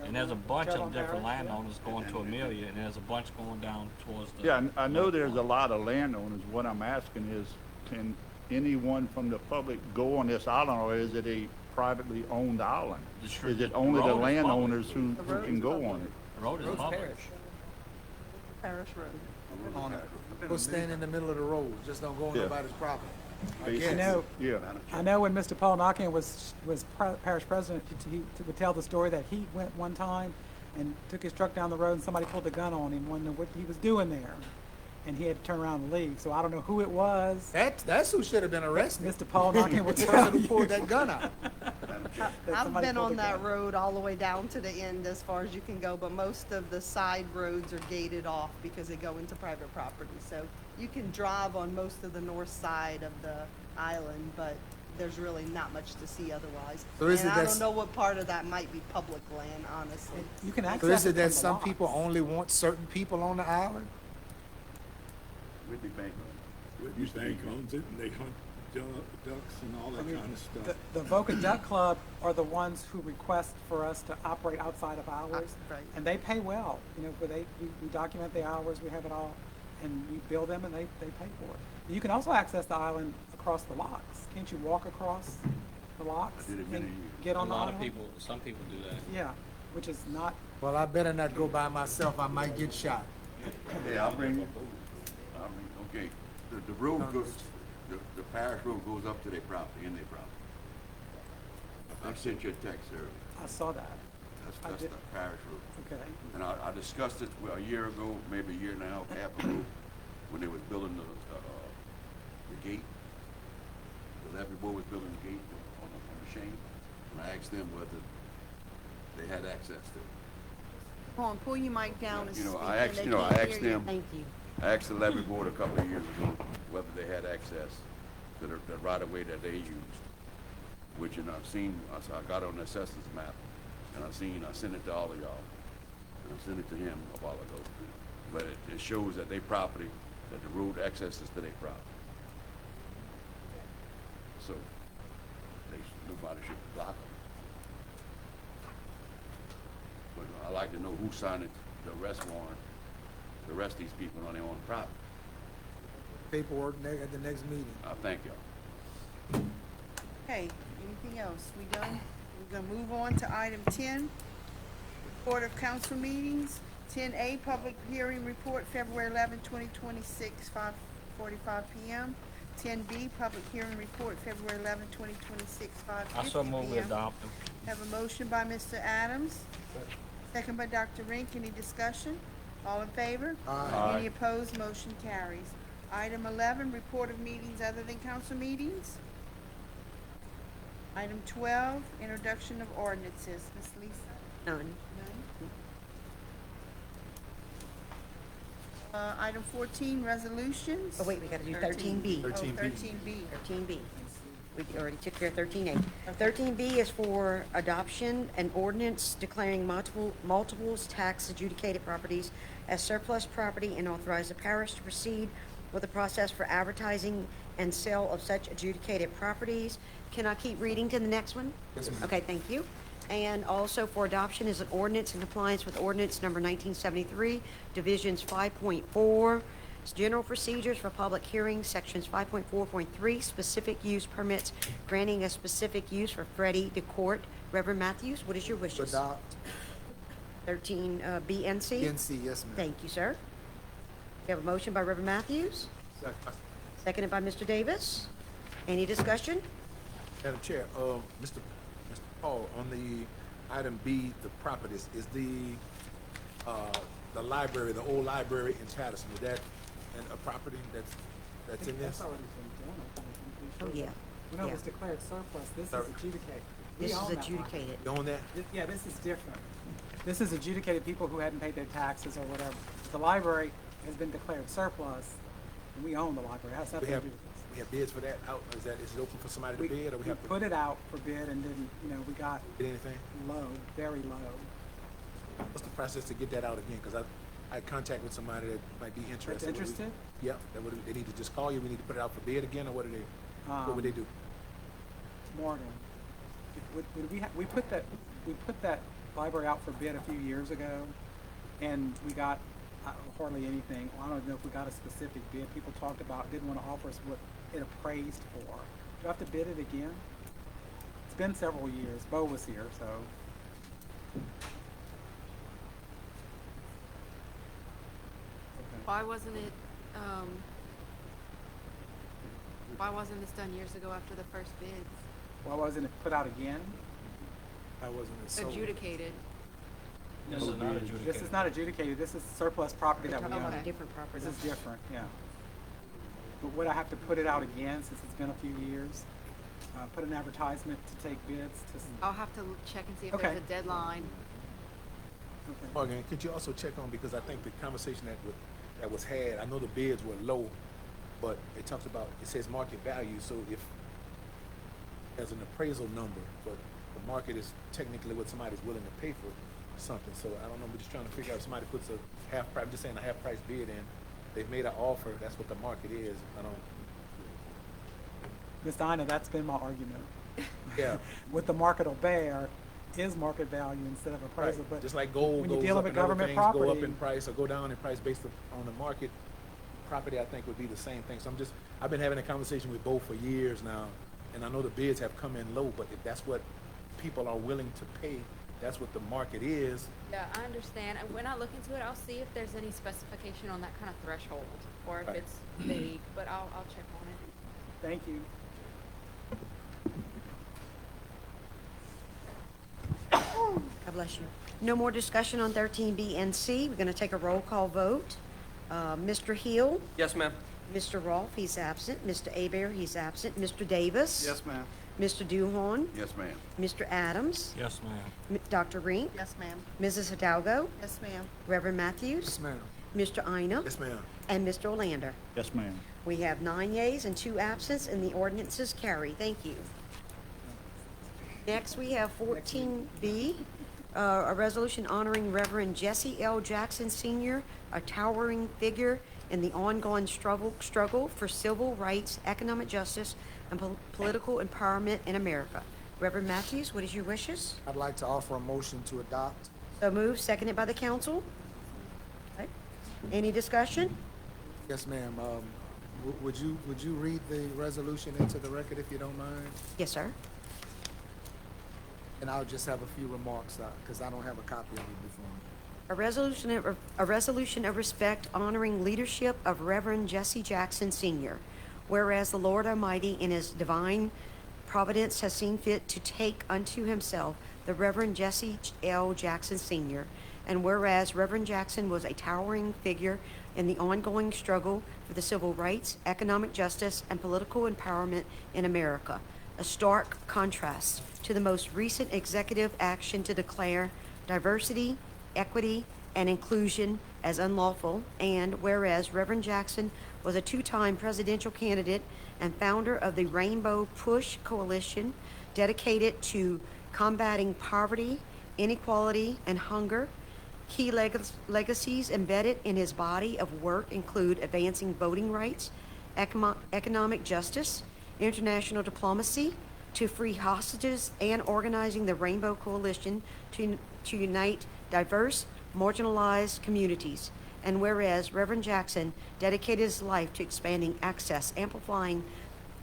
And there's a bunch of different landowners going to Amelia, and there's a bunch going down towards the. Yeah, I know there's a lot of landowners. What I'm asking is, can anyone from the public go on this island, or is it a privately owned island? Is it only the road is landowners who public. can go on it? The road is public. Parish Road. On it. Go stand in the middle of the road, just don't go on Yeah. nobody's property. I know. Yeah. I know when Mr. Paul Knockin was parish president, he would tell the story that he went one time and took his truck down the road and somebody pulled a gun on him, wondering what he was doing there. And he had to turn around and leave. So I don't know who it was. That's who should have been arrested. Mr. Paul Knockin would The tell person who you. pulled that gun out. I've somebody been pulled on a that gun. road all the way down to the end as far as you can go, but most of the side roads are gated off because they go into private property. So you can drive on most of the north side of the island, but there's really not much to see otherwise. So is And it I that's- don't know what part of that might be public land, honestly. You can So access is it it that from the some lots. people only want certain people on the island? Whitney Bank. Whitney Bank owns it, and they hunt ducks and all that kind of stuff. The Voca Duck Club are the ones who request for us to operate outside of hours. Right. And they pay well, where we document the hours, we have it all, and we bill them and they pay for it. You can also access the island across the locks. Can't you walk across the locks I did it and many years. get on A the lot of island? people, some people do that. Yeah, which is not, Well, I better not go by myself, I might get shot. Yeah, I'll bring you. Okay, the road goes, the parish road goes up to their property, in their property. I sent you a text there. I saw that. I That's did- the parish road. Okay. And I discussed it, well, a year ago, maybe a year and a half ago, when they was building the gate. The levee boy was building the gate on the Shane, and I asked them whether they had access to it. Come on, pull your mic down and You speak. know, I and asked, they you know, I can't asked hear you. them. Thank you. I asked the levee board a couple of years ago whether they had access to the right-of-way that they used, which, and I've seen, I got on the assessors map, and I sent it to all of y'all, and I sent it to him a while ago. But it shows that they property, that the road accesses to their property. So, nobody should block them. But I'd like to know who signed the arrest warrant to arrest these people on their own property. Paperwork at the next meeting. I thank y'all. Okay, anything else? We done? We're gonna move on to item 10, report of council meetings. 10A, public hearing report, February 11, 2026, 5:45 PM. 10B, public hearing report, February 11, 2026, 5:50 I so move we PM. adopt them. Have a motion by Mr. Adams, second by Dr. Rink. Any discussion? All in favor? Aye. Any opposed? Motion carries. Item 11, report of meetings other than council meetings. Item 12, introduction of ordinances. Ms. Lisa? None. None? Item 14, resolutions. Oh, wait, we gotta do 13B. 13B. 13B. 13B. We already took care of 13A. 13B is for adoption, an ordinance declaring multiples tax adjudicated properties as surplus property and authorize the parish to proceed with the process for advertising and sale of such adjudicated properties. Can I keep reading to the next one? Yes, ma'am. Okay, thank you. And also for adoption is an ordinance in compliance with ordinance number 1973, divisions 5.4 General procedures for public hearings, sections 5.4.3, specific use permits, granting a specific use for Freddie DeCourt. Reverend Matthews, what is your wishes? Adopt. 13 B and C? NC, yes, ma'am. Thank you, sir. We have a motion by Reverend Matthews, seconded by Mr. Davis. Any discussion? Madam Chair, Mr. Paul, on the item B, the properties, is the library, the old library in Patterson, is that a property that's in That's this? already been done. I think. Oh, yeah. When it Yeah. was declared surplus, this is Sorry. adjudicated. We This own is that library. adjudicated. You own that? Yeah, this is different. This is adjudicated people who hadn't paid their taxes or whatever. The library has been declared surplus, and we own the library. It has nothing to do with this. We have bids for that out, is it open for somebody to We bid, or we have to put it out for bid and then, we got bid anything? low, very low. What's the process to get that out again? Because I had contact with somebody that might be interested. That's interested? Yeah, they need to just call you, we need to put it out for bid again, or what would they do? Morgan, we put that library out for bid a few years ago, and we got hardly anything. I don't know if we got a specific bid. People talked about, didn't want to offer us what it appraised for. Do I have to bid it again? It's been several years. Bo was here, so. Why wasn't it, why wasn't this done years ago after the first bids? Why wasn't it put out again? Why wasn't it sold? Adjudicated. This is not adjudicated. This is not adjudicated. This is surplus property that we Talking own. about a different property. This is different, yeah. But would I have to put it out again since it's been a few years? Put an advertisement to take bids to? I'll have to check and see if Okay. there's a deadline. Morgan, could you also check on, because I think the conversation that was had, I know the bids were low, but it talks about, it says market value, so if there's an appraisal number, but the market is technically what somebody's willing to pay for something, so I don't know, we're just trying to figure out if somebody puts a I'm just saying a half price bid in, they've made an offer, that's what the market is, Ms. Dinah, that's been my argument. Yeah. What the market will bear is market value instead of appraisal, Right. but. Just like gold when you're goes dealing up with and other government things go up property- in price or go down in price based on the market, property I think would be the same thing. So I've been having a conversation with both for years now, and I know the bids have come in low, but if that's what people are willing to pay, that's what the market is. Yeah, I understand. And when I look into it, I'll see if there's any specification on that kind of threshold, or if Right. it's vague, but I'll check on it. Thank you. God bless you. No more discussion on 13B and C. We're going to take a roll call vote. Mr. Hill? Yes, ma'am. Mr. Rolfe, he's absent. Mr. Hebert, he's absent. Mr. Davis? Yes, ma'am. Mr. Duhon? Yes, ma'am. Mr. Adams? Yes, ma'am. Dr. Rink? Yes, ma'am. Mrs. Hidalgo? Yes, ma'am. Reverend Matthews? Yes, ma'am. Mr. Ina? Yes, ma'am. And Mr. Olander? Yes, ma'am. We have 9 yeas and 2 absents, and the ordinances carry. Thank you. Next, we have 14B, a resolution honoring Reverend Jesse L. Jackson Sr., a towering figure in the ongoing struggle for civil rights, economic justice, and political empowerment in America. Reverend Matthews, what is your wishes? I'd like to offer a motion to adopt. So moved, seconded by the council. Okay. Any discussion? Yes, ma'am. Would you read the resolution into the record if you don't mind? Yes, sir. And I'll just have a few remarks, because I don't have a copy of it before me. A resolution of respect honoring leadership of Reverend Jesse Jackson Sr. Whereas the Lord Almighty in his divine providence has seen fit to take unto himself the Reverend Jesse L. Jackson Sr. And whereas Reverend Jackson was a towering figure in the ongoing struggle for the civil rights, economic justice, and political empowerment in America, a stark contrast to the most recent executive action to declare diversity, equity, and inclusion as unlawful, and whereas Reverend Jackson was a 2-time presidential candidate and founder of the Rainbow Push Coalition, dedicated to combating poverty, inequality, and hunger. Key legacies embedded in his body of work include advancing voting rights, economic justice, international diplomacy, to free hostages, and organizing the Rainbow Coalition to unite diverse, marginalized communities. And whereas Reverend Jackson dedicated his life to expanding access, amplifying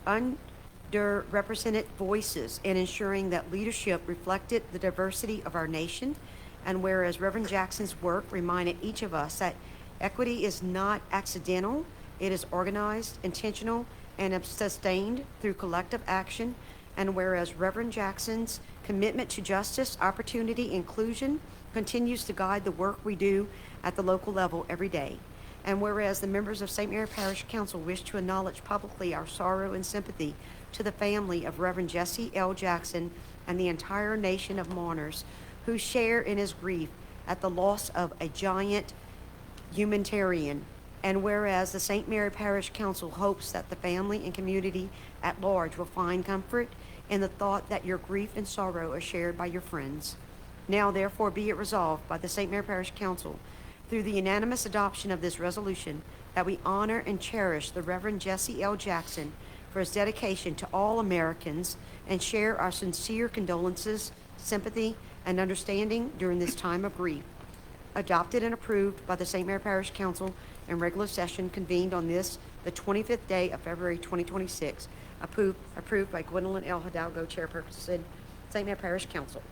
underrepresented voices, and ensuring that leadership reflected the diversity of our nation. And whereas Reverend Jackson's work reminded each of us that equity is not accidental, it is organized, intentional, and sustained through collective action. And whereas Reverend Jackson's commitment to justice, opportunity, inclusion continues to guide the work we do at the local level every day. And whereas the members of St. Mary Parish Council wish to acknowledge publicly our sorrow and sympathy to the family of Reverend Jesse L. Jackson and the entire nation of mourners who share in his grief at the loss of a giant humanitarian. And whereas the St. Mary Parish Council hopes that the family and community at large will find comfort in the thought that your grief and sorrow are shared by your friends. Now therefore be it resolved by the St. Mary Parish Council through the unanimous adoption of this resolution that we honor and cherish the Reverend Jesse L. Jackson for his dedication to all Americans and share our sincere condolences, sympathy, and understanding during this time of grief. Adopted and approved by the St. Mary Parish Council in regular session convened on this, the 25th day of February 2026. Approved by Gwendolyn L. Hidalgo, Chairperson, St. Mary Parish Council.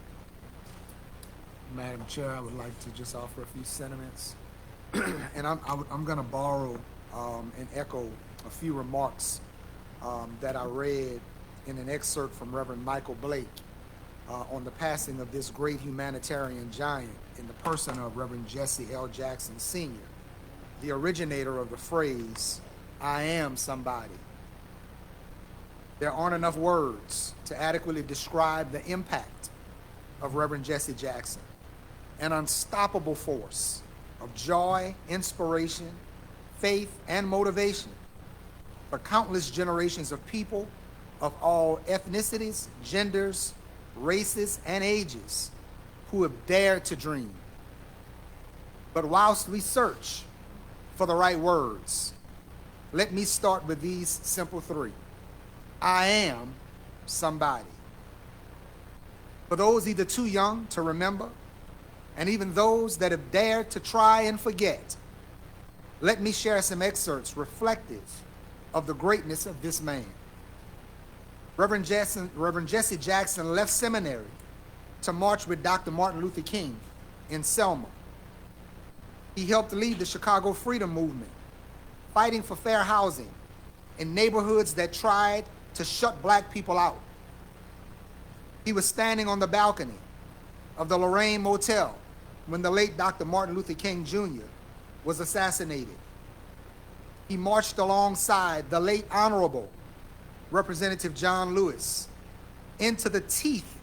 Madam Chair, I would like to just offer a few sentiments. And I'm going to borrow and echo a few remarks that I read in an excerpt from Reverend Michael Blake on the passing of this great humanitarian giant in the person of Reverend Jesse L. Jackson Sr., the originator of the phrase, "I am somebody." There aren't enough words to adequately describe the impact of Reverend Jesse Jackson, an unstoppable force of joy, inspiration, faith, and motivation for countless generations of people of all ethnicities, genders, races, and ages who have dared to dream. But whilst we search for the right words, let me start with these simple three. I am somebody. For those either too young to remember, and even those that have dared to try and forget, let me share some excerpts reflective of the greatness of this man. Reverend Jesse Jackson left seminary to march with Dr. Martin Luther King in Selma. He helped lead the Chicago Freedom Movement, fighting for fair housing in neighborhoods that tried to shut black people out. He was standing on the balcony of the Lorraine Motel when the late Dr. Martin Luther King Jr. was assassinated. He marched alongside the late Honorable Representative John Lewis into the teeth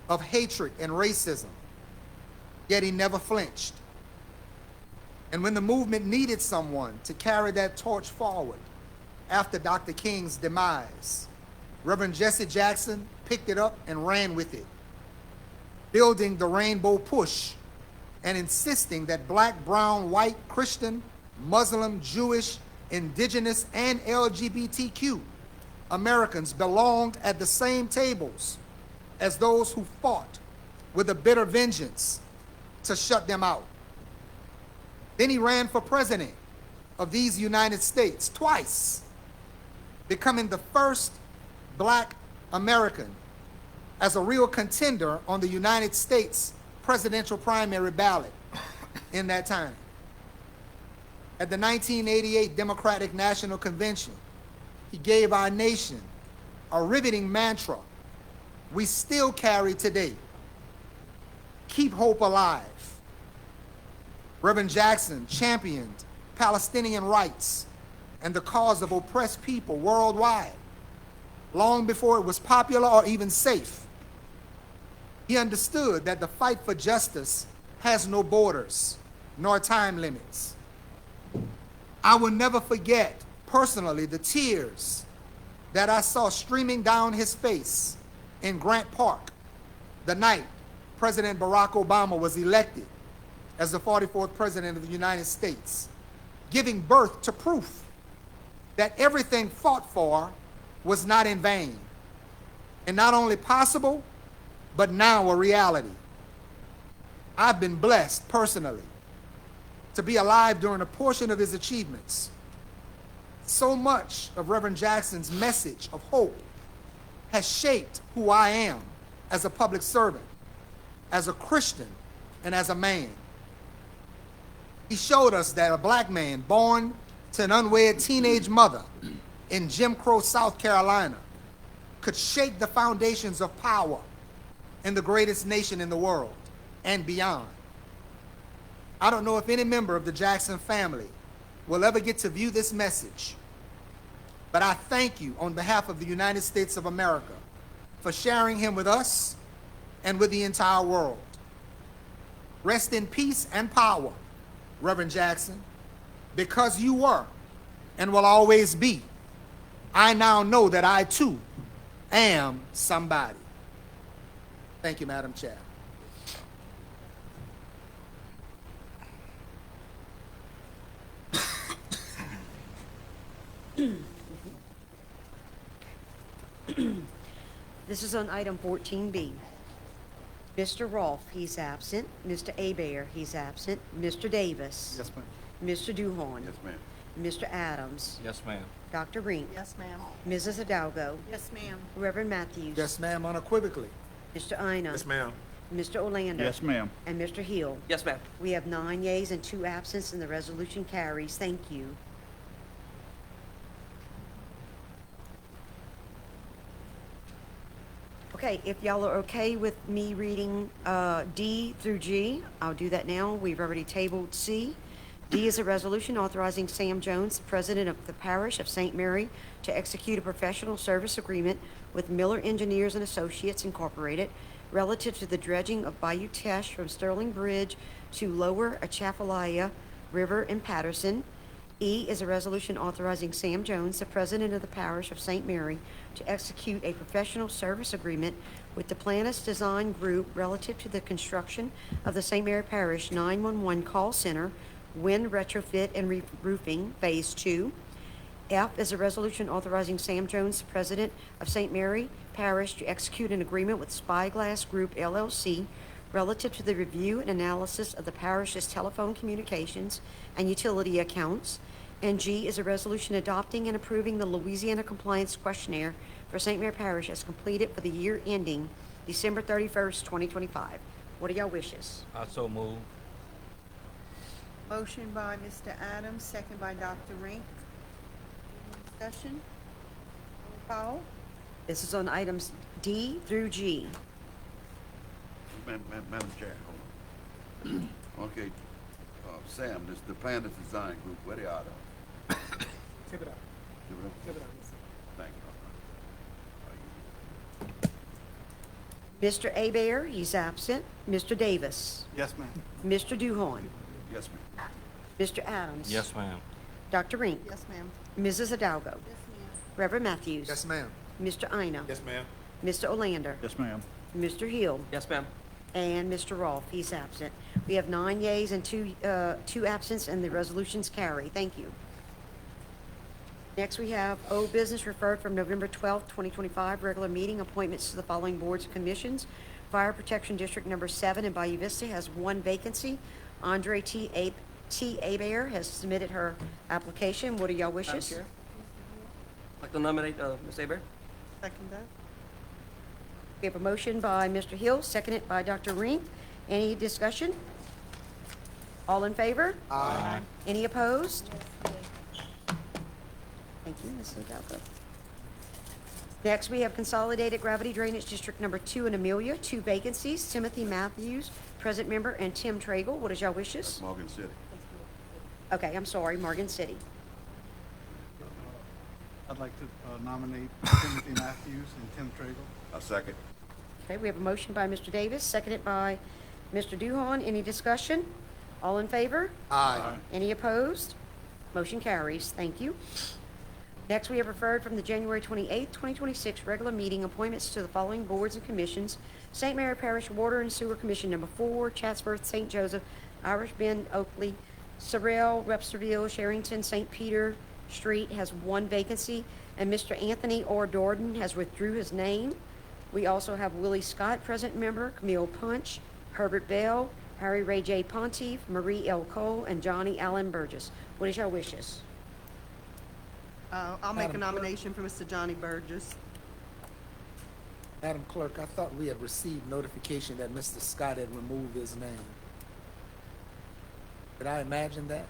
of hatred and racism, yet he never flinched. And when the movement needed someone to carry that torch forward after Dr. King's demise, Reverend Jesse Jackson picked it up and ran with it, building the Rainbow Push and insisting that black, brown, white, Christian, Muslim, Jewish, indigenous, and LGBTQ Americans belonged at the same tables as those who fought with a bitter vengeance to shut them out. Then he ran for president of these United States twice, becoming the first black American as a real contender on the United States presidential primary ballot in that time. At the 1988 Democratic National Convention, he gave our nation a riveting mantra we still carry today: keep hope alive. Reverend Jackson championed Palestinian rights and the cause of oppressed people worldwide, long before it was popular or even safe. He understood that the fight for justice has no borders nor time limits. I will never forget personally the tears that I saw streaming down his face in Grant Park the night President Barack Obama was elected as the 44th President of the United States, giving birth to proof that everything fought for was not in vain, and not only possible, but now a reality. I've been blessed personally to be alive during a portion of his achievements. So much of Reverend Jackson's message of hope has shaped who I am as a public servant, as a Christian, and as a man. He showed us that a black man born to an unwed teenage mother in Jim Crow, South Carolina, could shake the foundations of power in the greatest nation in the world and beyond. I don't know if any member of the Jackson family will ever get to view this message, but I thank you on behalf of the United States of America for sharing him with us and with the entire world. Rest in peace and power, Reverend Jackson. Because you were and will always be, I now know that I too am somebody. Thank you, Madam Chair. This is on item 14B. Mr. Rolfe, he's absent. Mr. Hebert, he's absent. Mr. Davis. Yes, ma'am. Mr. Duhon. Yes, ma'am. Mr. Adams. Yes, ma'am. Dr. Rink. Yes, ma'am. Mrs. Hidalgo. Yes, ma'am. Reverend Matthews. Yes, ma'am, unequivocally. Mr. Ina. Yes, ma'am. Mr. Olander. Yes, ma'am. And Mr. Hill. Yes, ma'am. We have 9 yeas and 2 absent, and the resolution carries. Thank you. Okay, if y'all are okay with me reading D through G, I'll do that now. We've already tabled C. D is a resolution authorizing Sam Jones, the president of the Parish of St. Mary, to execute a professional service agreement with Miller Engineers and Associates Incorporated relative to the dredging of Bayou Teche from Sterling Bridge to Lower Atchafalaya River in Patterson. E is a resolution authorizing Sam Jones, the president of the Parish of St. Mary, to execute a professional service agreement with the Planis Design Group relative to the construction of the St. Mary Parish 911 call center, wind retrofit and roofing, Phase 2. F is a resolution authorizing Sam Jones, the president of St. Mary Parish, to execute an agreement with Spyglass Group LLC relative to the review and analysis of the parish's telephone communications and utility accounts. And G is a resolution adopting and approving the Louisiana Compliance Questionnaire for St. Mary Parish as completed for the year ending December 31st, 2025. What are y'all wishes? I so move. Motion by Mr. Adams, second by Dr. Rink. Discussion? Roll call. This is on items D through G. Madam Chair, hold on. Okay, Sam, this the Planet Design Group, where they are though? Tip it up. Give it up. Tip it up. Thank you. Mr. Hebert, he's absent. Mr. Davis. Yes, ma'am. Mr. Duhon. Yes, ma'am. Mr. Adams. Yes, ma'am. Dr. Rink. Yes, ma'am. Mrs. Hidalgo. Yes, ma'am. Reverend Matthews. Yes, ma'am. Mr. Ina. Yes, ma'am. Mr. Olander. Yes, ma'am. Mr. Hill. Yes, ma'am. And Mr. Rolfe, he's absent. We have 9 yeas and 2 absents, and the resolutions carry. Thank you. Next, we have old business referred from November 12th, 2025, regular meeting appointments to the following boards and commissions. Fire Protection District Number 7 in Bayou Vista has 1 vacancy. Andrée T. Hebert has submitted her application. What are y'all Madam wishes? Chair, I'd like to nominate Ms. Hebert. Second that. We have a motion by Mr. Hill, seconded by Dr. Rink. Any discussion? All in favor? Aye. Any opposed? Thank you, Ms. Hidalgo. Next, we have Consolidated Gravity Drainage District Number 2 in Amelia, 2 vacancies. Timothy Matthews, present member, and Tim Tragle. What is y'all wishes? Morgan City. Okay, I'm sorry, Morgan City. I'd like to nominate Timothy Matthews and Tim Tragle. A second. Okay, we have a motion by Mr. Davis, seconded by Mr. Duhon. Any discussion? All in favor? Aye. Any opposed? Motion carries. Thank you. Next, we have referred from the January 28th, 2026 regular meeting appointments to the following boards and commissions. St. Mary Parish Water and Sewer Commission Number 4, Chatsworth, St. Joseph, Irish Bend, Oakley, Sorrel, Websterville, Sherrington, St. Peter Street has 1 vacancy, and Mr. Anthony R. Dordan has withdrew his name. We also have Willie Scott, present member, Camille Punch, Herbert Bell, Harry Ray J. Pontiff, Marie L. Cole, and Johnny Allen Burgess. What is your wishes? I'll make a nomination for Mr. Johnny Burgess. Madam Clerk, I thought we had received notification that Mr. Scott had removed his name. Did I imagine that?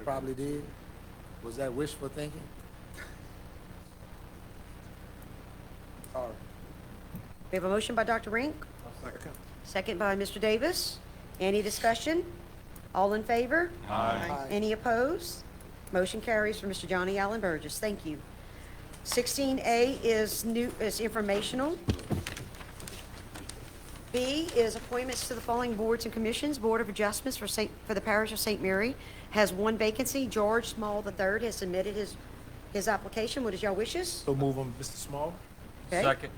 Probably did. Was that wishful thinking? Sorry. We have a motion by Dr. Rink, second by Mr. Davis. Any discussion? All in favor? Aye. Any opposed? Motion carries for Mr. Johnny Allen Burgess. Thank you. 16A is informational. B is appointments to the following boards and commissions. Board of Adjustments for the Parish of St. Mary has one vacancy. George Small III has submitted his application. What is your wishes? So move on, Mr. Small? Okay. Second.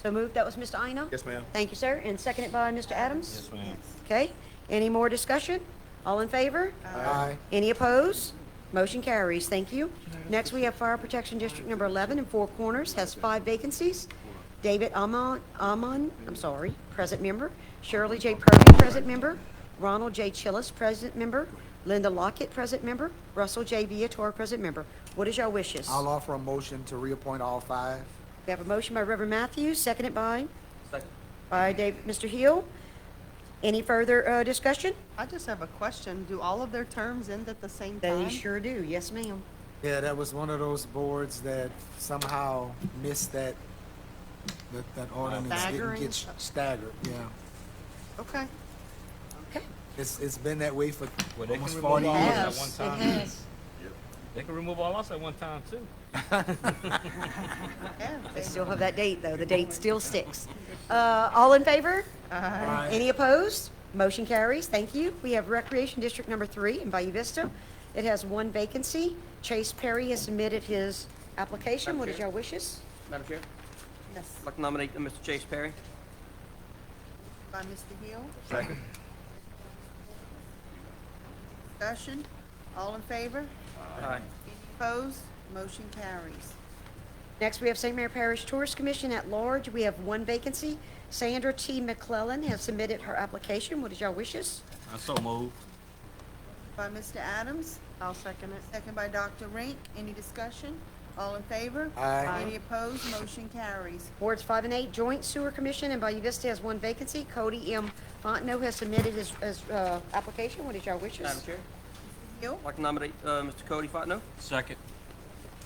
So moved. That was Mr. Ina? Yes, ma'am. Thank you, sir. And seconded by Mr. Adams? Yes, ma'am. Okay. Any more discussion? All in favor? Aye. Any opposed? Motion carries. Thank you. Next, we have Fire Protection District Number 11 in Four Corners, has 5 vacancies. David Amon, present member. Shirley J. Purdy, present member. Ronald J. Chillis, present member. Linda Lockett, present member. Russell J. Viator, present member. What is your wishes? I'll offer a motion to reappoint all 5. We have a motion by Reverend Matthews, seconded by Second. Mr. Hill. Any further discussion? I just have a question. Do all of their terms end at the same time? They sure do. Yes, ma'am. Yeah, that was one of those boards that somehow missed that ordinance didn't Staggering? get staggered, yeah. Okay. Okay. It's been that way for Well, they can almost remove 40 all years. us at one time. It has. They can remove all us at one time, too. They still have that date, though. The date still sticks. All in favor? Aye. Any opposed? Motion carries. Thank you. We have Recreation District Number 3 in Bayou Vista. It has 1 vacancy. Chase Perry has submitted his application. Madam What is Chair. your wishes? Madam Chair, Yes. I'd like to nominate Mr. Chase Perry. By Mr. Hill. Second. Discussion? All in favor? Aye. Any opposed? Motion carries. Next, we have St. Mary Parish Tourist Commission at large. We have 1 vacancy. Sandra T. McClellan has submitted her application. What is your wishes? I so move. By Mr. Adams. I'll second it. Second by Dr. Rink. Any discussion? All in favor? Aye. Any opposed? Motion carries. Wards 5 and 8, Joint Sewer Commission in Bayou Vista has 1 vacancy. Cody M. Fontenot has submitted his application. What is your wishes? Madam Chair, Hill. I'd like to nominate Mr. Cody Fontenot. Second.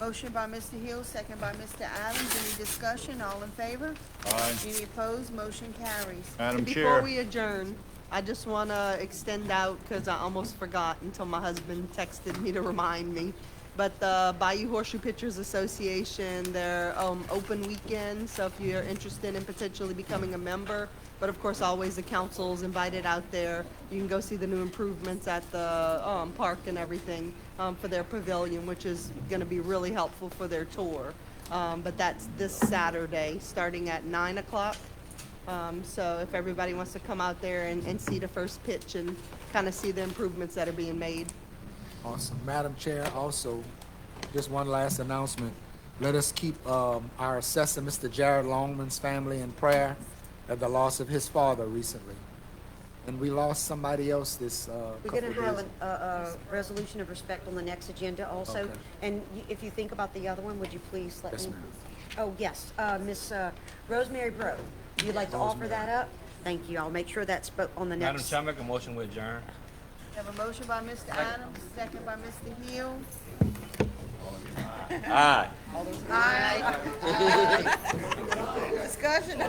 Motion by Mr. Hill, second by Mr. Adams. Any discussion? All in favor? Aye. Any opposed? Motion carries. Madam Before Chair. we adjourn, I just want to extend out, because I almost forgot until my husband texted me to remind me. But the Bayou Horseshoe Pitchers Association, their open weekend, so if you're interested in potentially becoming a member, but of course, always the council's invited out there. You can go see the new improvements at the park and everything for their pavilion, which is going to be really helpful for their tour. But that's this Saturday, starting at 9 o'clock. So if everybody wants to come out there and see the first pitch and kind of see the improvements that are being made. Awesome. Madam Chair, also, just one last announcement. Let us keep our assessor, Mr. Jared Longman's family in prayer at the loss of his father recently. And we lost somebody else this We're couple going of to have days. a resolution of respect on the next agenda also. Okay. And if you think about the other one, would you please let me? Yes, ma'am. Oh, yes, Miss Rosemary Bro. You'd like to offer that up? Thank you. I'll make sure that's on the Madam next. Chair, I make a motion with adjourn. We have a motion by Mr. Adams, second by Mr. Hill. Aye. Aye. Discussion.